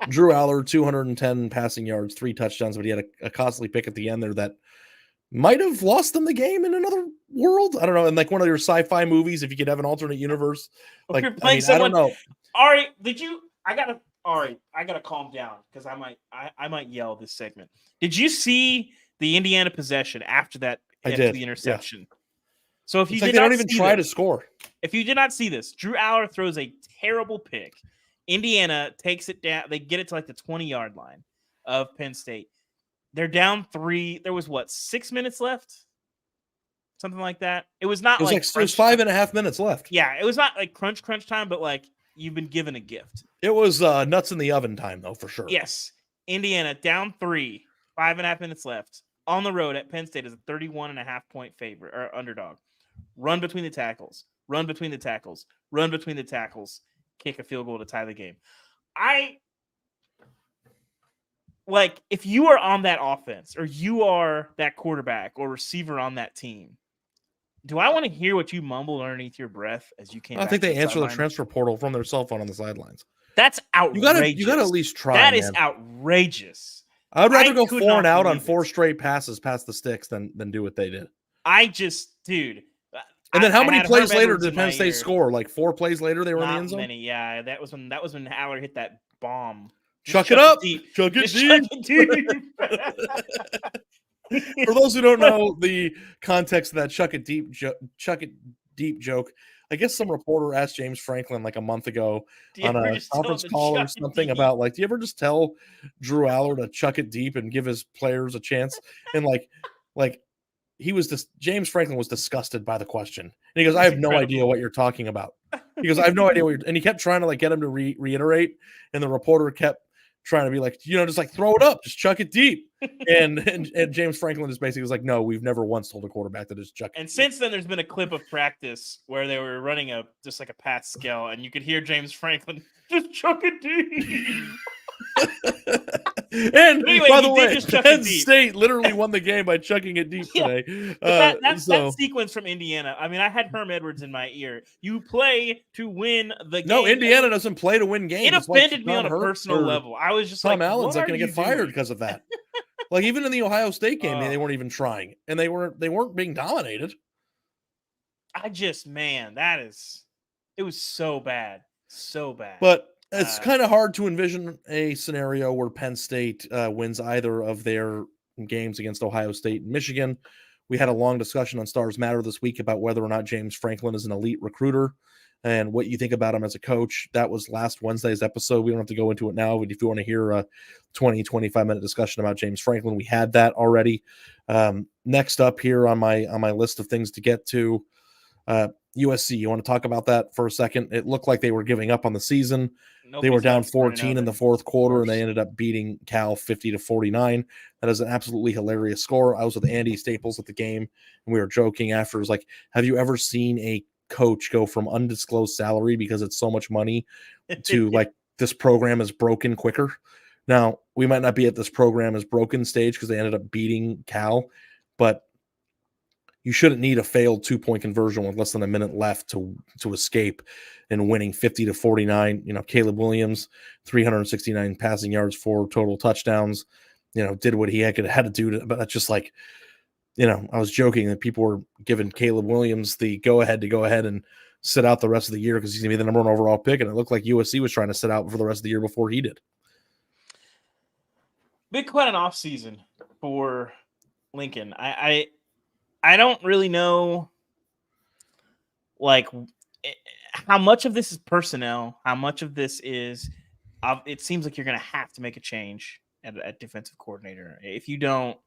Drew Aller, 210 passing yards, 3 touchdowns, but he had a costly pick at the end there that might have lost them the game in another world. I don't know. And like one of your sci-fi movies, if you could have an alternate universe, like you're playing someone. I don't know. Ari, I gotta calm down because I might yell this segment. Did you see the Indiana possession after that the interception? Yeah. So if you they don't even try to score. If you did not see this, Drew Aller throws a terrible pick. Indiana takes it down. They get it to like the 20-yard line of Penn State. They're down 3. There was 6 minutes left? Something like that. It was not it was 5.5 minutes left. Yeah, it was not like crunch time, but like you've been given a gift. It was nuts in the oven time, though, for sure. Yes. Indiana down 3, 5.5 minutes left. On the road at Penn State is a 31.5-point favorite or underdog. Run between the tackles. Run between the tackles. Run between the tackles. Kick a field goal to tie the game. If you are on that offense or you are that quarterback or receiver on that team, do I want to hear what you mumbled underneath your breath as you came? I think they answer the transfer portal from their cell phone on the sidelines. That's outrageous. You got to at least try. That is outrageous. I would rather go 4 and out on 4 straight passes past the sticks than do what they did. Dude. And then how many plays later did Penn State score? Like 4 plays later, they were in the end zone. Many, yeah. That was when Aller hit that bomb. Chuck it up. Chuck it deep. For those who don't know the context of that chuck it deep joke, I guess some reporter asked James Franklin like a month ago on a conference call or something about do you ever just tell Drew Aller to chuck it deep and give his players a chance? And James Franklin was disgusted by the question. And he goes, I have no idea what you're talking about. He goes, I have no idea and he kept trying to get him to reiterate. And the reporter kept trying to be just throw it up, just chuck it deep. And James Franklin just basically was like, no, we've never once told a quarterback to just chuck it. And since then, there's been a clip of practice where they were running a pass scale, and you could hear James Franklin just chuck it deep. And anyway, by the way, Penn State literally won the game by chucking it deep today. That sequence from Indiana. I mean, I had Herm Edwards in my ear. You play to win the game. No, Indiana doesn't play to win games. It offended me on a personal level. I was just Tom Allen's not going to get fired because of that. Even in the Ohio State game, they weren't even trying, and they weren't being dominated. It was so bad, so bad. But it's kind of hard to envision a scenario where Penn State wins either of their games against Ohio State and Michigan. We had a long discussion on Stars Matter this week about whether or not James Franklin is an elite recruiter and what you think about him as a coach. That was last Wednesday's episode. We don't have to go into it now, but if you want to hear a 20-25-minute discussion about James Franklin, we had that already. Next up here on my list of things to get to, USC. You want to talk about that for a second? It looked like they were giving up on the season. They were down 14 in the fourth quarter, and they ended up beating Cal 50-49. That is an absolutely hilarious score. I was with Andy Staples at the game, and we were joking after. It was like, have you ever seen a coach go from undisclosed salary because it's so much money to this program is broken quicker? Now, we might not be at this program is broken stage because they ended up beating Cal, but you shouldn't need a failed 2-point conversion with less than a minute left to escape and winning 50-49. Caleb Williams, 369 passing yards, 4 total touchdowns, did what he had to do. But that's just I was joking that people were giving Caleb Williams the go ahead and sit out the rest of the year because he's going to be the number 1 overall pick. And it looked like USC was trying to sit out for the rest of the year before he did. Been quite an off season for Lincoln. I don't really know how much of this is personnel, how much of this is it seems like you're going to have to make a change at defensive coordinator. If you don't,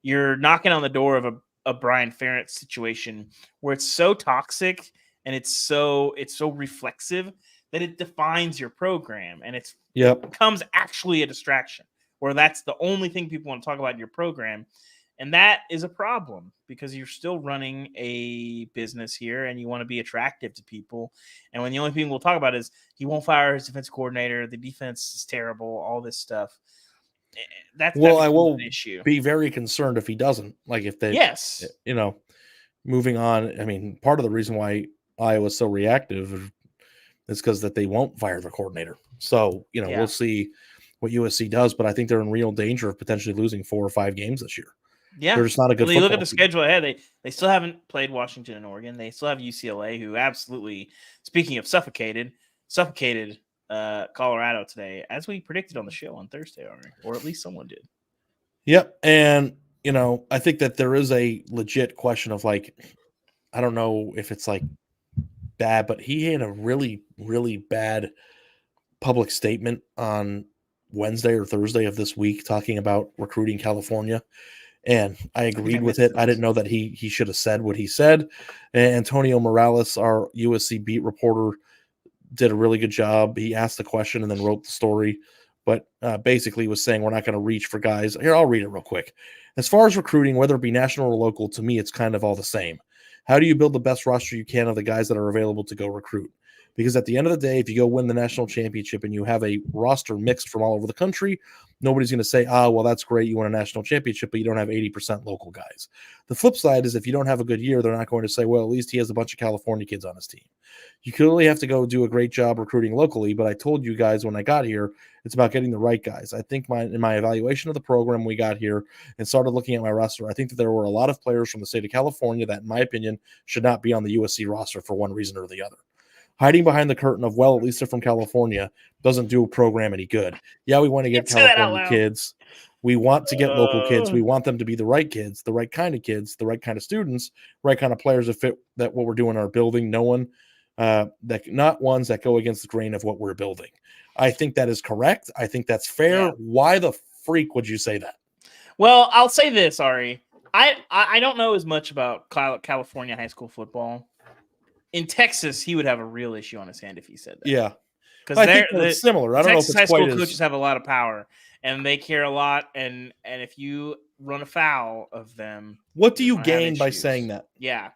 you're knocking on the door of a Brian Ferentz situation where it's so toxic and it's so reflexive that it defines your program, and it becomes actually a distraction, where that's the only thing people want to talk about in your program. And that is a problem because you're still running a business here and you want to be attractive to people. And when the only thing we'll talk about is he won't fire his defense coordinator, the defense is terrible, all this stuff. I will be very concerned if he doesn't. Like if they, moving on. I mean, part of the reason why Iowa's so reactive is because that they won't fire their coordinator. So, we'll see what USC does, but I think they're in real danger of potentially losing 4 or 5 games this year. Yeah, they're just not a good. You look at the schedule ahead. They still haven't played Washington and Oregon. They still have UCLA, who absolutely, speaking of suffocated Colorado today, as we predicted on the show on Thursday, or at least someone did. Yep, and I think that there is a legit question of like, I don't know if it's like bad, but he had a really, really bad public statement on Wednesday or Thursday of this week talking about recruiting California. And I agreed with it. I didn't know that he should have said what he said. And Antonio Morales, our USC beat reporter, did a really good job. He asked the question and then wrote the story, but basically was saying we're not going to reach for guys. Here, I'll read it real quick. As far as recruiting, whether it be national or local, to me, it's kind of all the same. How do you build the best roster you can of the guys that are available to go recruit? Because at the end of the day, if you go win the national championship and you have a roster mixed from all over the country, nobody's going to say, well, that's great, you won a national championship, but you don't have 80% local guys. The flip side is if you don't have a good year, they're not going to say, well, at least he has a bunch of California kids on his team. You clearly have to go do a great job recruiting locally, but I told you guys when I got here, it's about getting the right guys. I think in my evaluation of the program we got here and started looking at my roster, I think that there were a lot of players from the state of California that, in my opinion, should not be on the USC roster for one reason or the other. Hiding behind the curtain of, well, at least they're from California, doesn't do a program any good. Yeah, we want to get California kids. We want to get local kids. We want them to be the right kids, the right kind of students, right kind of players that fit that what we're doing in our building. No one not ones that go against the grain of what we're building. I think that is correct. I think that's fair. Yeah. Why the freak would you say that? Well, I'll say this, Ari. I don't know as much about California high school football. In Texas, he would have a real issue on his hand if he said that. Yeah, because it's similar. I don't Texas know if it's high school coaches have a lot of power, and they care a lot. And if you run afoul of them, what do you gain by saying that? Yeah,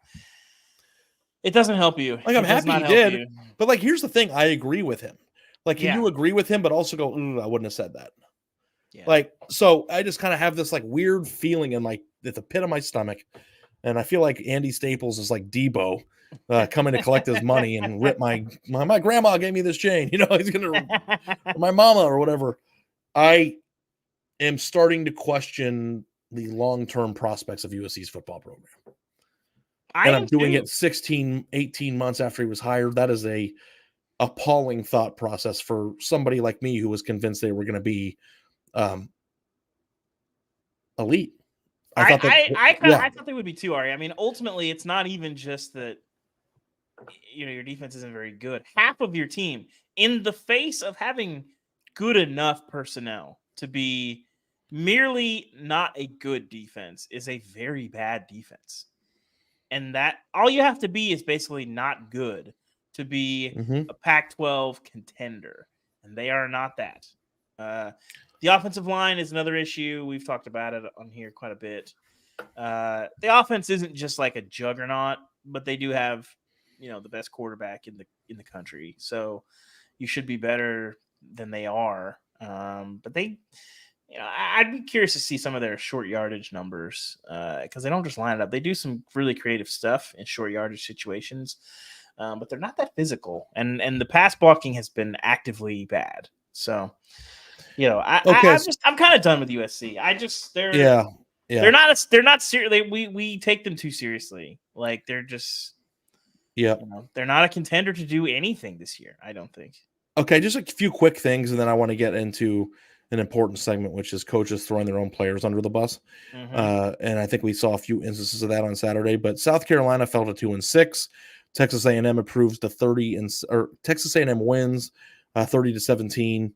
it doesn't help you. Like, I'm happy he did, but like, here's the thing: I agree with him. Like, can you agree with him, but also go, I wouldn't have said that. Yeah. Like, so I just kind of have this like weird feeling in at the pit of my stomach, and I feel like Andy Staples is like Debo. Coming to collect his money and rip my grandma gave me this chain. He's gonna my mama or whatever. I am starting to question the long-term prospects of USC's football program. I'm doing it 16, 18 months after he was hired. That is a appalling thought process for somebody like me who was convinced they were going to be elite. I thought they would be too, Ari. I mean, ultimately, it's not even just that. Your defense isn't very good. Half of your team, in the face of having good enough personnel to be merely not a good defense, is a very bad defense. And that all you have to be is basically not good to be a Pac-12 contender. And they are not that. The offensive line is another issue. We've talked about it on here quite a bit. The offense isn't just like a juggernaut, but they do have the best quarterback in the country. So you should be better than they are. But they, I'd be curious to see some of their short yardage numbers because they don't just line it up. They do some really creative stuff in short yardage situations, but they're not that physical. And the pass blocking has been actively bad. So, I'm kind of done with USC. They're not serious. We take them too seriously. Like they're just. Yeah, they're not a contender to do anything this year, I don't think. Okay, just a few quick things, and then I want to get into an important segment, which is coaches throwing their own players under the bus. And I think we saw a few instances of that on Saturday. But South Carolina fell to 2-6. Texas A&M improves to Texas A&M wins 30-17.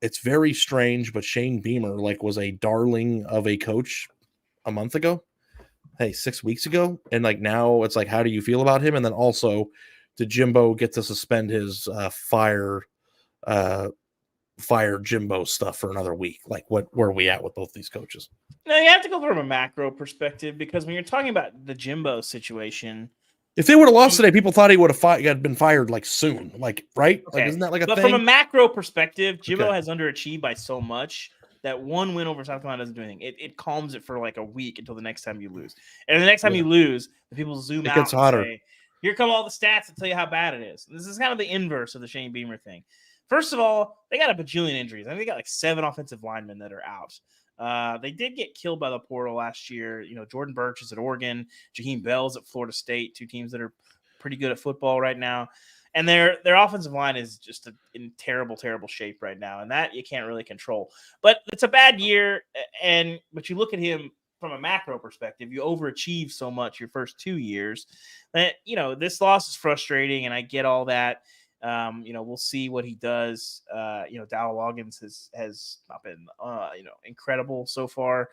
It's very strange, but Shane Beamer was a darling of a coach a month ago. hey, 6 weeks ago, and like now it's like, how do you feel about him? And then also, did Jimbo get to suspend his fire Jimbo stuff for another week? Like, where are we at with both these coaches? No, you have to go from a macro perspective, because when you're talking about the Jimbo situation, if they would have lost today, people thought he would have been fired like soon, like, right? Okay. Like, isn't that like a but thing? From a macro perspective, Jimbo has underachieved by so much that one win over South Carolina doesn't do anything. It calms it for like a week until the next time you lose. And the next time you lose, the people zoom out and say, here come all the stats that tell you how bad it is. This is kind of the inverse of the Shane Beamer thing. First of all, they got a bajillion injuries. I think they got like 7 offensive linemen that are out. They did get killed by the portal last year. You know, Jordan Burch is at Oregon, Jaheim Bell's at Florida State, 2 teams that are pretty good at football right now. And their offensive line is just in terrible, terrible shape right now. And that you can't really control. But it's a bad year. But you look at him from a macro perspective, you overachieve so much your first 2 years that, you know, this loss is frustrating. And I get all that. You know, we'll see what he does. You know, Dow Loggins has not been, you know, incredible so far.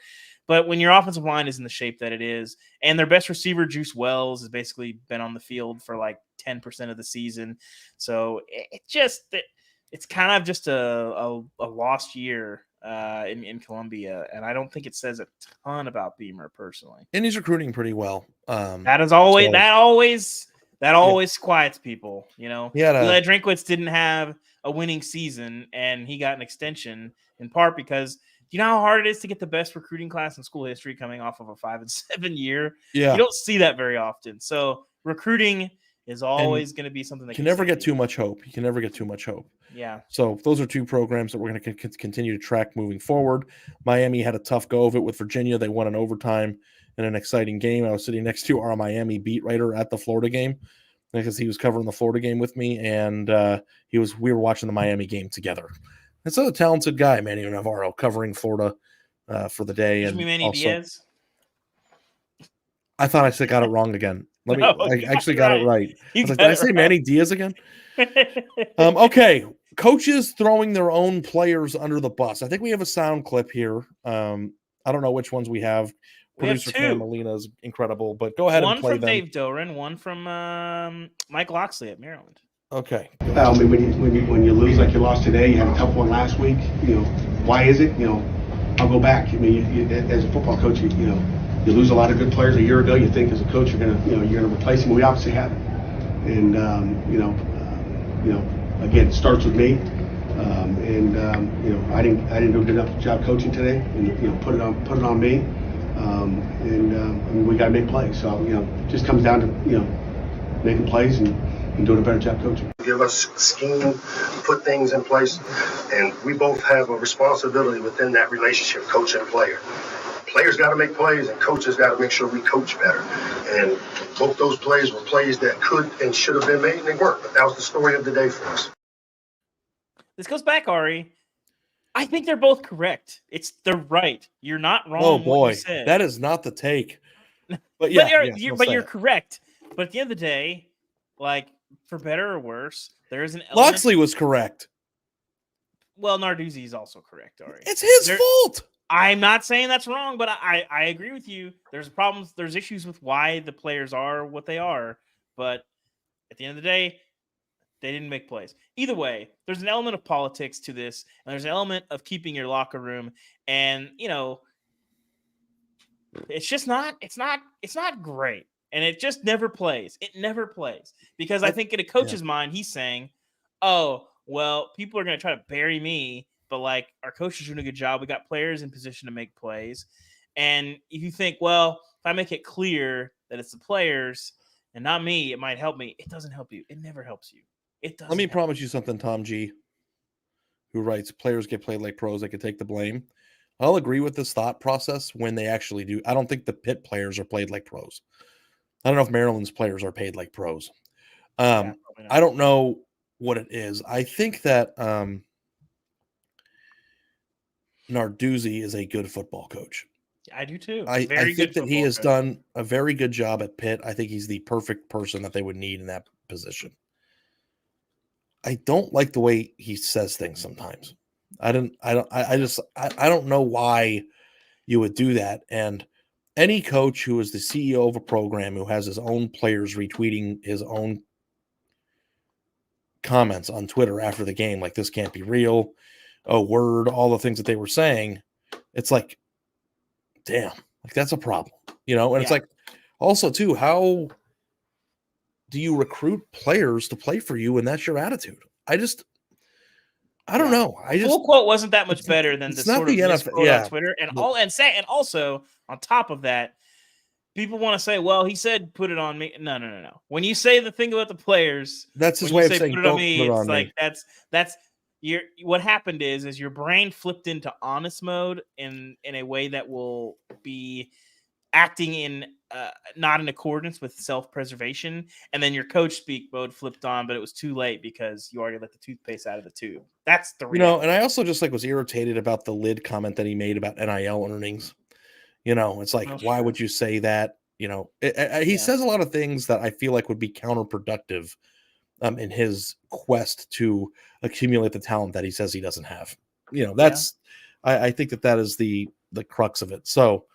But when your offensive line is in the shape that it is, and their best receiver, Juice Wells, has basically been on the field for like 10% of the season. So it's kind of just a lost year in Columbia. And I don't think it says a ton about Beamer personally. And he's recruiting pretty well. That always quiets people, you know. Eli Drinkwitz didn't have a winning season, and he got an extension in part because you know how hard it is to get the best recruiting class in school history coming off of a 5-7 year. Yeah, you don't see that very often. So recruiting is always going to be something that you can never get too much hope. You can never get too much hope. Yeah. So those are 2 programs that we're going to continue to track moving forward. Miami had a tough go of it with Virginia. They won in overtime in an exciting game. I was sitting next to our Miami beat writer at the Florida game because he was covering the Florida game with me, and we were watching the Miami game together. It's a talented guy, Manny Navarro, covering Florida for the day. And Manny Diaz? I thought I got it wrong again. I actually got it right. I was like, did I say Manny Diaz again? Okay. Coaches throwing their own players under the bus. I think we have a sound clip here. I don't know which ones we have. Producer Cam Molina is incredible, but go ahead and play them. One from Dave Doran, one from Mike Loxley at Maryland. Okay. I mean, when you lose like you lost today, you had a tough one last week. You know, why is it? You know, I'll go back. I mean, you, as a football coach, you know, you lose a lot of good players a year ago. You think as a coach you're gonna replace them. We obviously haven't. And you know, again, it starts with me. You know, I didn't do a good enough job coaching today, and you know, put it on me. I mean, we got to make plays. So you know, it just comes down to making plays and doing a better job coaching. Give us scheme, put things in place, and we both have a responsibility within that relationship, coach and player. Players got to make plays, and coaches got to make sure we coach better. And both those plays were plays that could and should have been made, and they weren't. But that was the story of the day for us. This goes back, Ari. I think they're both correct. They're right. You're not wrong. Oh boy, what you said. That is not the take. But yeah, you're correct. But at the end of the day, like, for better or worse, there is an element. Loxley was correct. Well, Narduzzi is also correct, Ari. It's his fault. I'm not saying that's wrong, but I agree with you. There's problems. There's issues with why the players are what they are. But at the end of the day, they didn't make plays. Either way, there's an element of politics to this, and there's an element of keeping your locker room. And, you know, it's just not, it's not great. And it just never plays. It never plays. Because I think in a coach's mind, he's saying, oh, well, people are going to try to bury me, but like our coach is doing a good job. We got players in position to make plays. And if you think, well, if I make it clear that it's the players and not me, it might help me. It doesn't help you. It never helps you. It doesn't. Let me promise you something, Tom G, who writes, players get played like pros. They can take the blame. I'll agree with this thought process when they actually do. I don't think the Pitt players are played like pros. I don't know if Maryland's players are paid like pros. I don't know what it is. I think that Narduzzi is a good football coach. I do too. I think that he has done a very good job at Pitt. I think he's the perfect person that they would need in that position. I don't like the way he says things sometimes. I don't know why you would do that. And any coach who is the CEO of a program who has his own players retweeting his own comments on Twitter after the game, like this can't be real, a word, all the things that they were saying, it's like, damn, like that's a problem, and it's like, also too, how do you recruit players to play for you and that's your attitude? I don't know. Full quote wasn't that much better than the sort of misquote on Twitter, and also on top of that, people want to say, "Well, he said put it on me." No. When you say the thing about the players, that's his way of saying put it on me. It's like that's what happened is your brain flipped into honest mode in a way that will be acting in not in accordance with self-preservation, and then your coach speak mode flipped on, but it was too late because you already let the toothpaste out of the tube. That's the reality. And I also just was irritated about the lid comment that he made about NIL earnings. It's like, why would you say that? He says a lot of things that I feel like would be counterproductive in his quest to accumulate the talent that he says he doesn't have. I think that is the crux of it. So,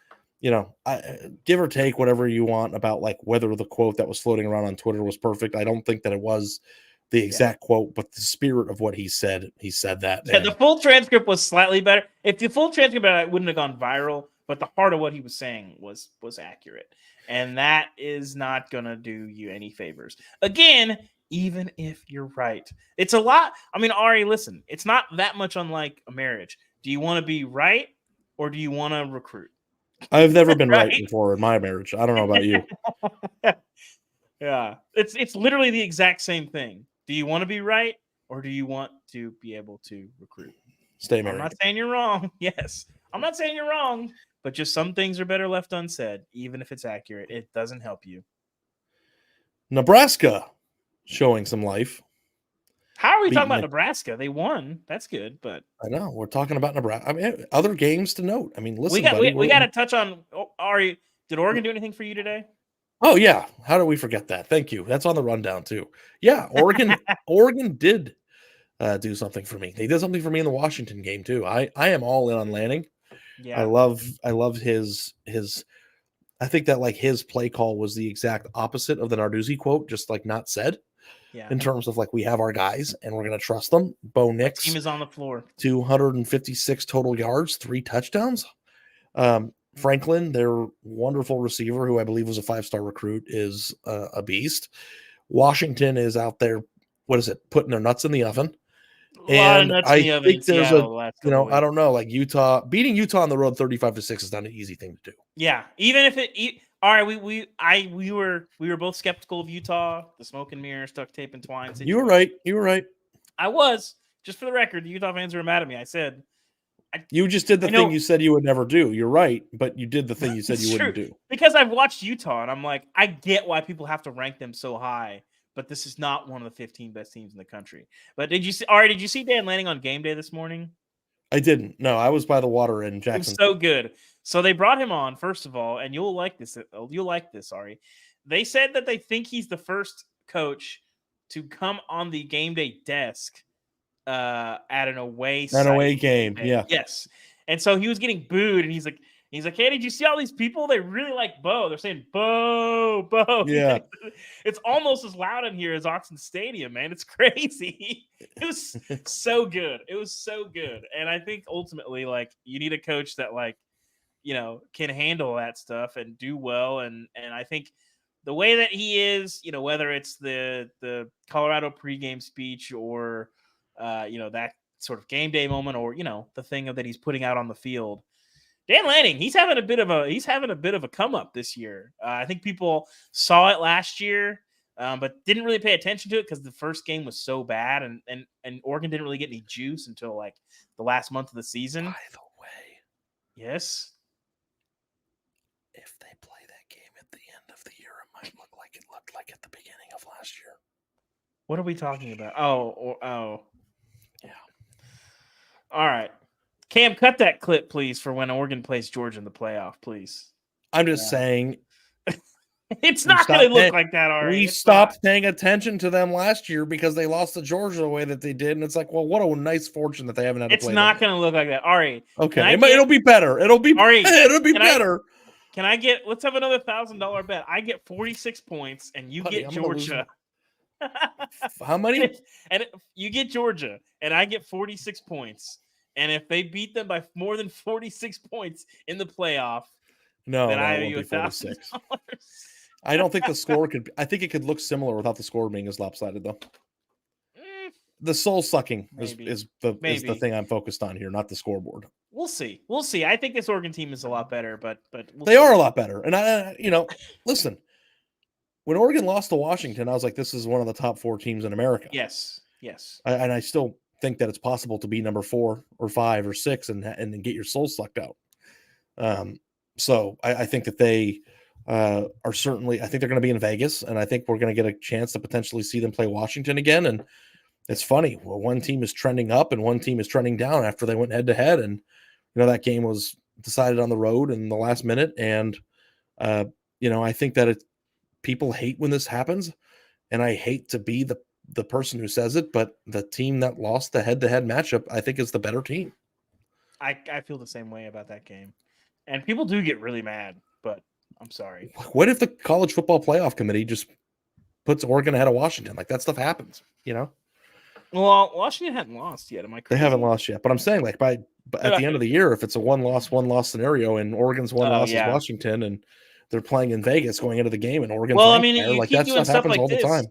I give or take whatever you want about like whether the quote that was floating around on Twitter was perfect. I don't think that it was the exact quote, but the spirit of what he said that. Yeah, the full transcript was slightly better. If the full transcript it wouldn't have gone viral, but the heart of what he was saying was accurate. And that is not going to do you any favors. Again, even if you're right. It's a lot. I mean, Ari, listen, it's not that much unlike a marriage. Do you want to be right or do you want to recruit? I've never been right before in my marriage. I don't know about you. Yeah. It's literally the exact same thing. Do you want to be right or do you want to be able to recruit? Stay married. I'm not saying you're wrong. Yes. I'm not saying you're wrong, but just some things are better left unsaid, even if it's accurate. It doesn't help you. Nebraska showing some life. How are we talking about Nebraska? They won. That's good, but I know we're talking about Nebraska. I mean, other games to note. I mean, listen, we got to touch on. Ari, did Oregon do anything for you today? Oh yeah, how do we forget that? Thank you. That's on the rundown too. Yeah, Oregon did do something for me. They did something for me in the Washington game too. I am all in on Lanning. Yeah, I love his. I think that like his play call was the exact opposite of the Narduzzi quote, just like not said. Yeah. In terms of like we have our guys and we're going to trust them. Bo Nix team is on the floor. 256 total yards, 3 touchdowns. Franklin, their wonderful receiver, who I believe was a 5-star recruit, is a beast. Washington is out there. What is it? Putting their nuts in the oven. And I think there's I don't know, like beating Utah on the road 35-6 is not an easy thing to do. Yeah, even if all right, we were both skeptical of Utah, the smoke and mirrors, duct tape and twine situation. You were right. I was. Just for the record, the Utah fans were mad at me. I said you just did the thing you said you would never do. You're right, but you did the thing you said you wouldn't do. Because I've watched Utah and I'm like, I get why people have to rank them so high, but this is not one of the 15 best teams in the country. But did you see Dan Lanning on game day this morning? I didn't. No, I was by the water in Jackson. It was so good. So they brought him on, first of all, and you'll like this. You'll like this, Ari. They said that they think he's the first coach to come on the game day desk at an away game. Yeah. Yes. And so he was getting booed, and he's like, hey, did you see all these people? They really like Bo. They're saying Bo. Yeah. It's almost as loud in here as Autzen Stadium, man. It's crazy. It was so good. It was so good. And I think ultimately, like, you need a coach that, like, can handle that stuff and do well. And I think the way that he is, whether it's the Colorado pregame speech or, that sort of game day moment or, the thing that he's putting out on the field, Dan Lanning, he's having a bit of a come up this year. I think people saw it last year, but didn't really pay attention to it because the first game was so bad, and Oregon didn't really get any juice until like the last month of the season. By the way, yes, if they play that game at the end of the year, it might look like it looked like at the beginning of last year. What are we talking about? Oh, yeah. All right. Cam, cut that clip, please, for when Oregon plays Georgia in the playoff, please. I'm just saying. It's not going to look like that, Ari. We stopped paying attention to them last year because they lost to Georgia the way that they did. And it's like, well, what a nice fortune that they haven't had to play. It's not going to look like that. Ari. Okay. It'll be better. It'll be Ari, better. let's have another $1,000 bet. I get 46 points and you Buddy, get I'm gonna lose Georgia. How many? You get Georgia and I get 46 points. And if they beat them by more than 46 points in the playoff, then I owe you $1,000. I don't think the score could. I think it could look similar without the score being as lopsided, though. The soul sucking is the thing I'm focused on here, not the scoreboard. We'll see. I think this Oregon team is a lot better, but they are a lot better. And I listen, when Oregon lost to Washington, I was like, this is one of the top 4 teams in America. Yes. And I still think that it's possible to be number 4 or 5 or 6 and get your soul sucked out. So I think that they are certainly. I think they're going to be in Vegas, and I think we're going to get a chance to potentially see them play Washington again. And it's funny. Well, one team is trending up and one team is trending down after they went head to head. And, that game was decided on the road in the last minute. And, I think that people hate when this happens. And I hate to be the person who says it, but the team that lost the head to head matchup, I think, is the better team. I feel the same way about that game. And people do get really mad, but I'm sorry. What if the college football playoff committee just puts Oregon ahead of Washington? Like, that stuff happens, Well, Washington hadn't lost yet. Am I correct? They haven't lost yet, but I'm saying, like, at the end of the year, if it's a one loss scenario and Oregon's one loss is Washington, and they're playing in Vegas going into the game, and Oregon's like that stuff happens like all the time.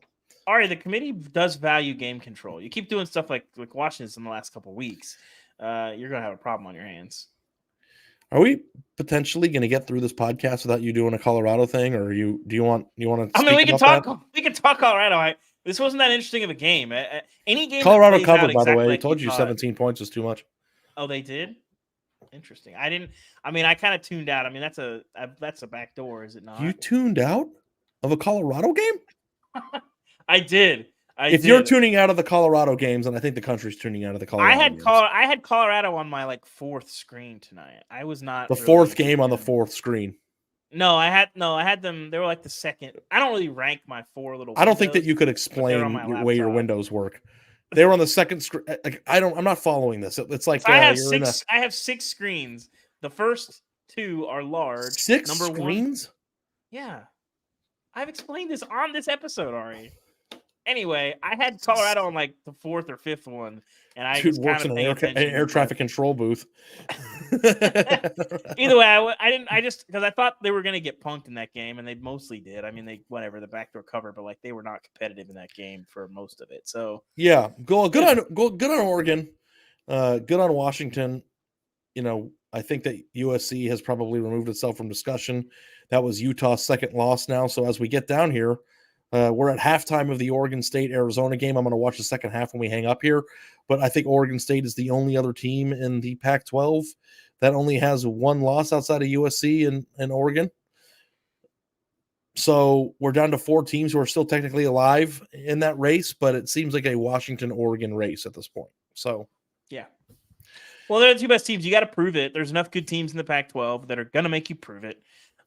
Ari, the committee does value game control. You keep doing stuff like Washington in the last couple of weeks, you're gonna have a problem on your hands. Are we potentially going to get through this podcast without you doing a Colorado thing, or do you want to? I mean, we can talk. That? We can talk Colorado. This wasn't that interesting of a game. Any game. Colorado covered, by the way. I told you 17 points is too much. Oh, they did. Interesting. I kind of tuned out. I mean, that's a back door, is it not? You tuned out of a Colorado game? I did. If you're tuning out of the Colorado games, and I think the country's tuning out of the Colorado games. I had Colorado on my 4th screen tonight. I was not the 4th game on the 4th screen. No, I had them. They were like the second. I don't really rank my 4 little. I don't think that you could explain the way your windows work. They were on the second screen. Like, I'm not following this. It's like I have 6 screens. The first 2 are large. 6 screens? 1, yeah, I've explained this on this episode, Ari. Anyway, I had Colorado on the 4th or 5th one, and I just works in an air traffic control booth. Either way, I didn't. I just because I thought they were going to get punked in that game, and they mostly did. I mean, the backdoor cover, but they were not competitive in that game for most of it. So yeah, good on Oregon, good on Washington. I think that USC has probably removed itself from discussion. That was Utah's second loss now. So as we get down here. We're at halftime of the Oregon State-Arizona game. I'm going to watch the second half when we hang up here. But I think Oregon State is the only other team in the Pac-12 that only has 1 loss outside of USC and Oregon. So we're down to 4 teams who are still technically alive in that race, but it seems like a Washington-Oregon race at this point. So, yeah. Well, they're the 2 best teams. You got to prove it. There's enough good teams in the Pac-12 that are going to make you prove it.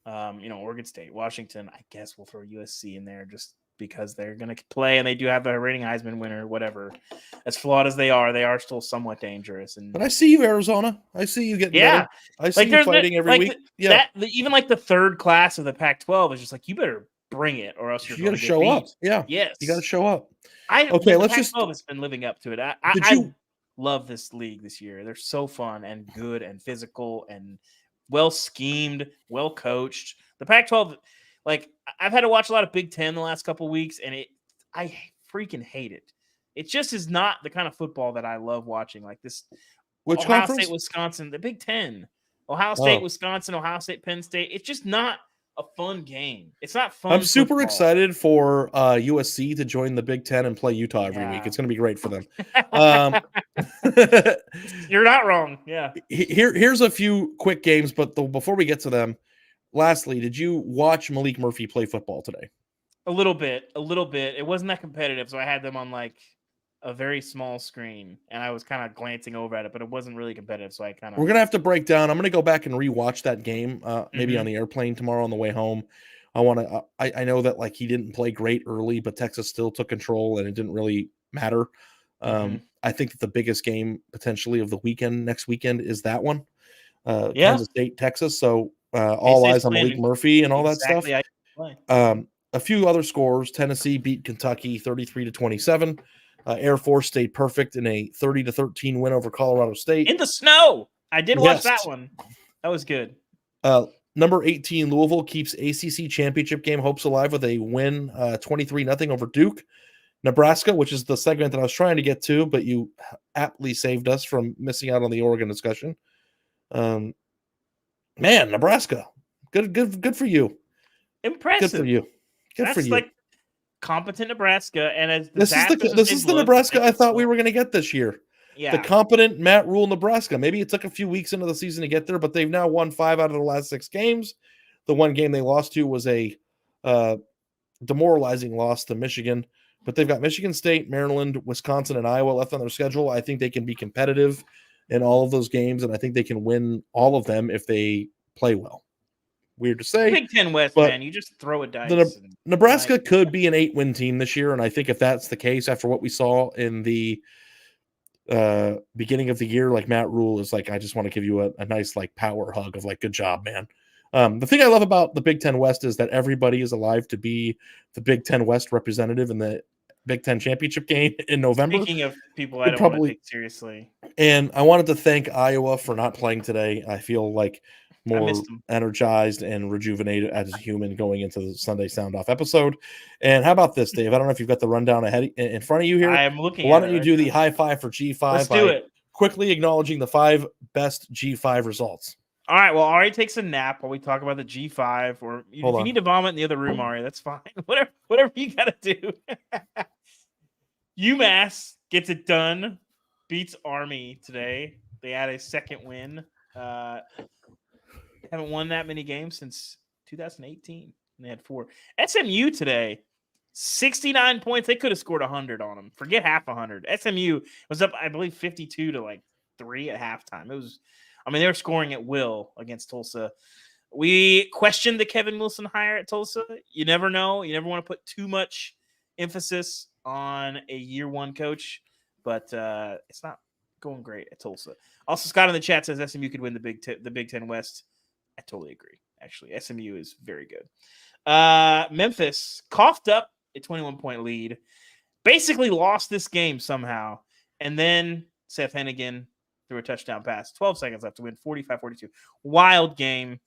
Oregon State, Washington, I guess we'll throw USC in there just because they're going to play and they do have a reigning Heisman winner, whatever. As flawed as they are still somewhat dangerous. But I see you, Arizona. I see you getting better. I see you fighting every week. Even the third class of the Pac-12 is just you better bring it or else you're going to show beat. up. Yeah. Yes. You got to show up. Let's Pac-12 has been living up to it. I love this league this year. They're so fun and good and physical and well schemed, well coached. The Pac-12, I've had to watch a lot of Big Ten the last couple of weeks, and I freaking hate it. It just is not the kind of football that I love watching. Like this, which Ohio conference? State, Wisconsin, the Big Ten, Ohio State, Wisconsin, Ohio State, Penn State. It's just not a fun game. It's not fun. I'm super excited for USC to join the Big Ten and play Utah every week. It's going to be great for them. You're not wrong. Yeah. Here's a few quick games, but before we get to them, lastly, did you watch Malik Murphy play football today? A little bit. It wasn't that competitive, so I had them on a very small screen, and I was kind of glancing over at it, but it wasn't really competitive, so we're gonna have to break down. I'm gonna go back and rewatch that game, maybe on the airplane tomorrow on the way home. I know that he didn't play great early, but Texas still took control, and it didn't really matter. I think that the biggest game potentially of the weekend next weekend is that one, Kansas State, Texas. So all K-State's eyes on playing Malik Murphy and all that stuff. exactly how you play. A few other scores. Tennessee beat Kentucky 33-27. Air Force stayed perfect in a 30-13 win over Colorado State. In the snow. I did watch Yes. that one. That was good. Number 18, Louisville keeps ACC championship game hopes alive with a win 23-0 over Duke. Nebraska, which is the segment that I was trying to get to, but you aptly saved us from missing out on the Oregon discussion. Man, Nebraska. Good for you. Impressive. Good for you. Good for you. Like competent Nebraska. And as This is the Nebraska I thought we were going to get this year. Yeah. The competent Matt Rule Nebraska. Maybe it took a few weeks into the season to get there, but they've now won 5 out of the last 6 games. The one game they lost to was a demoralizing loss to Michigan, but they've got Michigan State, Maryland, Wisconsin, and Iowa left on their schedule. I think they can be competitive in all of those games, and I think they can win all of them if they play well. Weird to say. Big Ten West, man. You just throw a dice. Nebraska could be an 8-win team this year, and I think if that's the case, after what we saw in the beginning of the year, like Matt Rule is like, I just want to give you a nice like power hug of like, good job, man. The thing I love about the Big Ten West is that everybody is alive to be the Big Ten West representative in the Big Ten championship game in November. Speaking of people I don't want to take seriously. And I wanted to thank Iowa for not playing today. I feel like more energized and rejuvenated as a human going into the Sunday Sound Off episode. And how about this, Dave? I don't know if you've got the rundown ahead in front of you here. I am looking. Why don't you do the high five for G5? Let's do it. Quickly acknowledging the 5 best G5 results. All right. Well, Ari takes a nap while we talk about the G5. Or if you need to vomit in the other room, Ari, that's fine. Whatever you got to do. UMass gets it done. Beats Army today. They had a second win. Haven't won that many games since 2018. And they had 4. SMU today, 69 points. They could have scored 100 on them. Forget half 100. SMU was up, I believe, 52 to like 3 at halftime. They were scoring at will against Tulsa. We questioned the Kevin Wilson hire at Tulsa. You never know. You never want to put too much emphasis on a year 1 coach, but it's not going great at Tulsa. Also, Scott in the chat says SMU could win the Big Ten West. I totally agree. Actually, SMU is very good. Memphis coughed up a 21-point lead, basically lost this game somehow, and then Seth Hennigan threw a touchdown pass. 12 seconds left to win, 45-42. Wild game.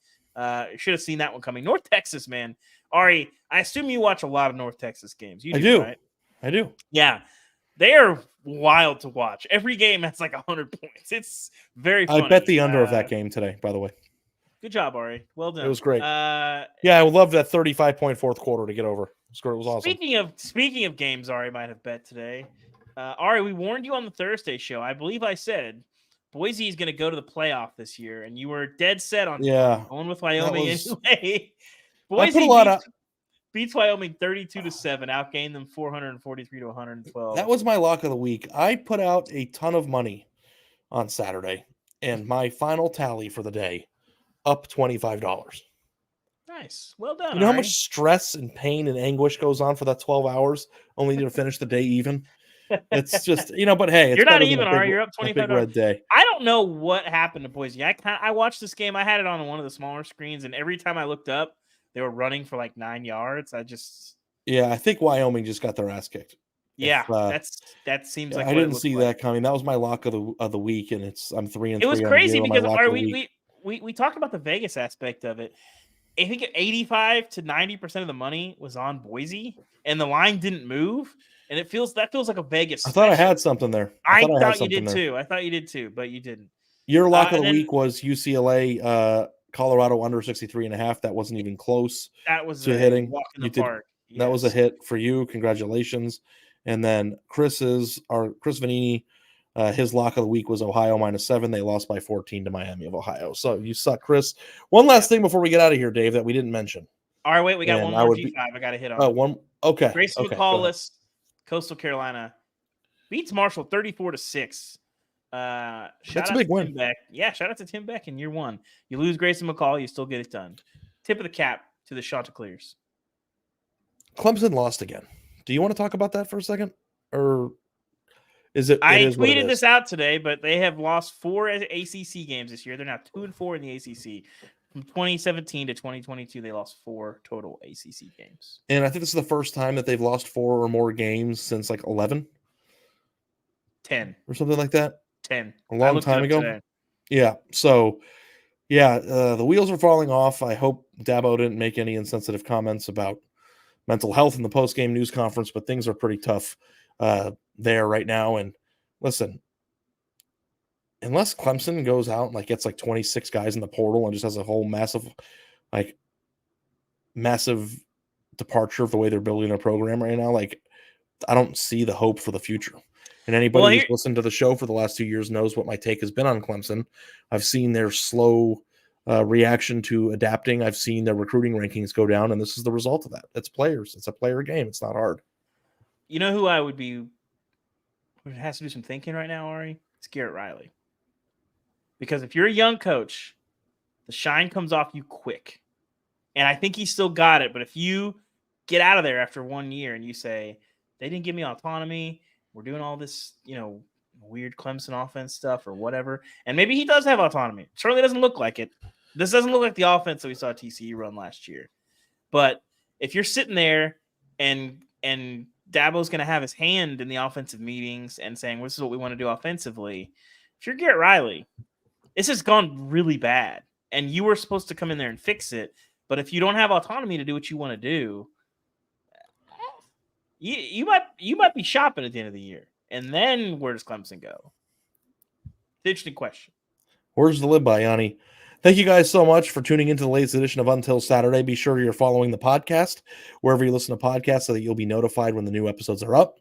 Should have seen that one coming. North Texas, man. Ari, I assume you watch a lot of North Texas games. You do, right? I do. Yeah. They are wild to watch. Every game has like 100 points. It's very funny. I bet the under of that game today, by the way. Good job, Ari. Well done. It was great. I would love that 35-point fourth quarter to get over. It was awesome. Speaking of games Ari might have bet today, Ari, we warned you on the Thursday show. I believe I said Boise is going to go to the playoff this year, and you were dead set on going with Wyoming anyway. Boise beats Wyoming 32-7, outgained them 443-112. That was my lock of the week. I put out a ton of money on Saturday, and my final tally for the day, up $25. Nice. Well done. You know how much stress and pain and anguish goes on for that 12 hours only to finish the day even? It's just, but hey, it's you're not even, Ari. You're up $25. Big red day. I don't know what happened to Boise. I watched this game. I had it on one of the smaller screens, and every time I looked up, they were running for like 9 yards. I think Wyoming just got their ass kicked. Yeah, that seems like I didn't see that coming. That was my lock of the week, and I'm 3-3. It was crazy because we talked about the Vegas aspect of it. I think 85 to 90% of the money was on Boise, and the line didn't move. And that feels like a Vegas. I thought I had something there. I thought you did too. I thought you did too, but you didn't. Your lock of the week was UCLA, Colorado under 63.5. That wasn't even close. That was to hitting. Walk in the park. Yes. That was a hit for you. Congratulations. And then Chris Vanini, his lock of the week was Ohio -7. They lost by 14 to Miami of Ohio. So you suck, Chris. One last thing before we get out of here, Dave, that we didn't mention. All right, wait, we got one more G5. I got to hit on. One. Okay. Grayson McCall, Coastal Carolina beats Marshall 34-6. That's a big win. Yeah, shout out to Tim Beck in year 1. You lose Grayson McCall, you still get it done. Tip of the cap to the Chanticleers. Clemson lost again. Do you want to talk about that for a second, or is it? I tweeted this out today, but they have lost 4 ACC games this year. They're now 2-4 in the ACC. From 2017 to 2022, they lost 4 total ACC games. And I think this is the first time that they've lost 4 or more games since like 11. 10 or something like that. 10. A long time ago. Today. Yeah. So, yeah, the wheels are falling off. I hope Dabo didn't make any insensitive comments about mental health in the post-game news conference, but things are pretty tough there right now. And listen, unless Clemson goes out and like gets like 26 guys in the portal and just has a whole massive departure of the way they're building their program right now, like I don't see the hope for the future. And anybody who's listened to the show for the last 2 years knows what my take has been on Clemson. I've seen their slow reaction to adapting. I've seen their recruiting rankings go down, and this is the result of that. It's players. It's a player game. It's not hard. You know who has to do some thinking right now, Ari? It's Garrett Riley. Because if you're a young coach, the shine comes off you quick. And I think he still got it. But if you get out of there after 1 year and you say, they didn't give me autonomy, we're doing all this, weird Clemson offense stuff or whatever. And maybe he does have autonomy. Certainly doesn't look like it. This doesn't look like the offense that we saw TCU run last year. But if you're sitting there and Dabo's going to have his hand in the offensive meetings and saying, well, this is what we want to do offensively. If you're Garrett Riley, this has gone really bad. And you were supposed to come in there and fix it. But if you don't have autonomy to do what you want to do, you might be shopping at the end of the year. And then where does Clemson go? Interesting question. Where's the lib by, Yanni? Thank you guys so much for tuning into the latest edition of Until Saturday. Be sure you're following the podcast wherever you listen to podcasts so that you'll be notified when the new episodes are up.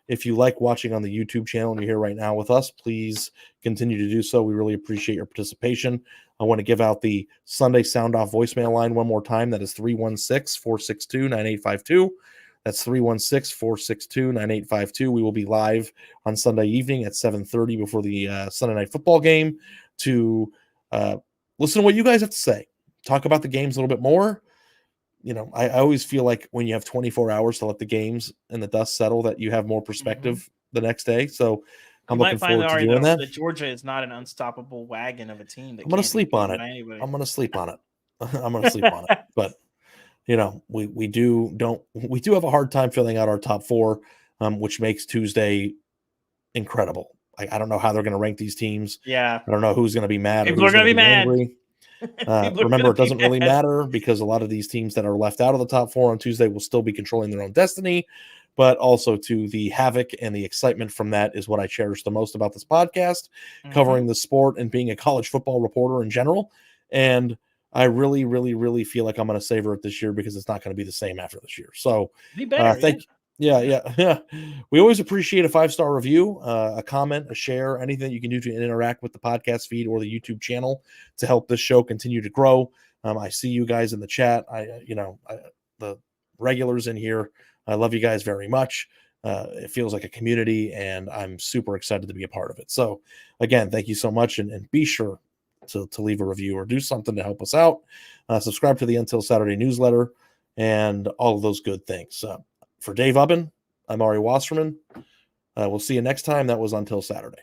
If you like watching on the YouTube channel and you're here right now with us, please continue to do so. We really appreciate your participation. I want to give out the Sunday Sound Off voicemail line one more time. That is 316-462-9852. That's 316-462-9852. We will be live on Sunday evening at 7:30 before the Sunday Night Football game to listen to what you guys have to say. Talk about the games a little bit more. I always feel like when you have 24 hours to let the games and the dust settle, that you have more perspective the next day. So I'm looking forward to doing that. Georgia is not an unstoppable wagon of a team. I'm going to sleep on it. I'm going to sleep on it. I'm going to sleep on it. But we do have a hard time filling out our top 4, which makes Tuesday incredible. I don't know how they're going to rank these teams. Yeah. I don't know who's going to be mad. People are going to be mad. Remember, it doesn't really matter because a lot of these teams that are left out of the top 4 on Tuesday will still be controlling their own destiny. But also to the havoc and the excitement from that is what I cherish the most about this podcast, covering the sport and being a college football reporter in general. And I really, really, really feel like I'm going to savor it this year because it's not going to be the same after this year. So thank you. Yeah. We always appreciate a 5-star review, a comment, a share, anything you can do to interact with the podcast feed or the YouTube channel to help this show continue to grow. I see you guys in the chat. The regulars in here, I love you guys very much. It feels like a community, and I'm super excited to be a part of it. So, again, thank you so much, and be sure to leave a review or do something to help us out. Subscribe to the Until Saturday newsletter and all of those good things. For Dave Ubben, I'm Ari Wasserman. We'll see you next time. That was Until Saturday.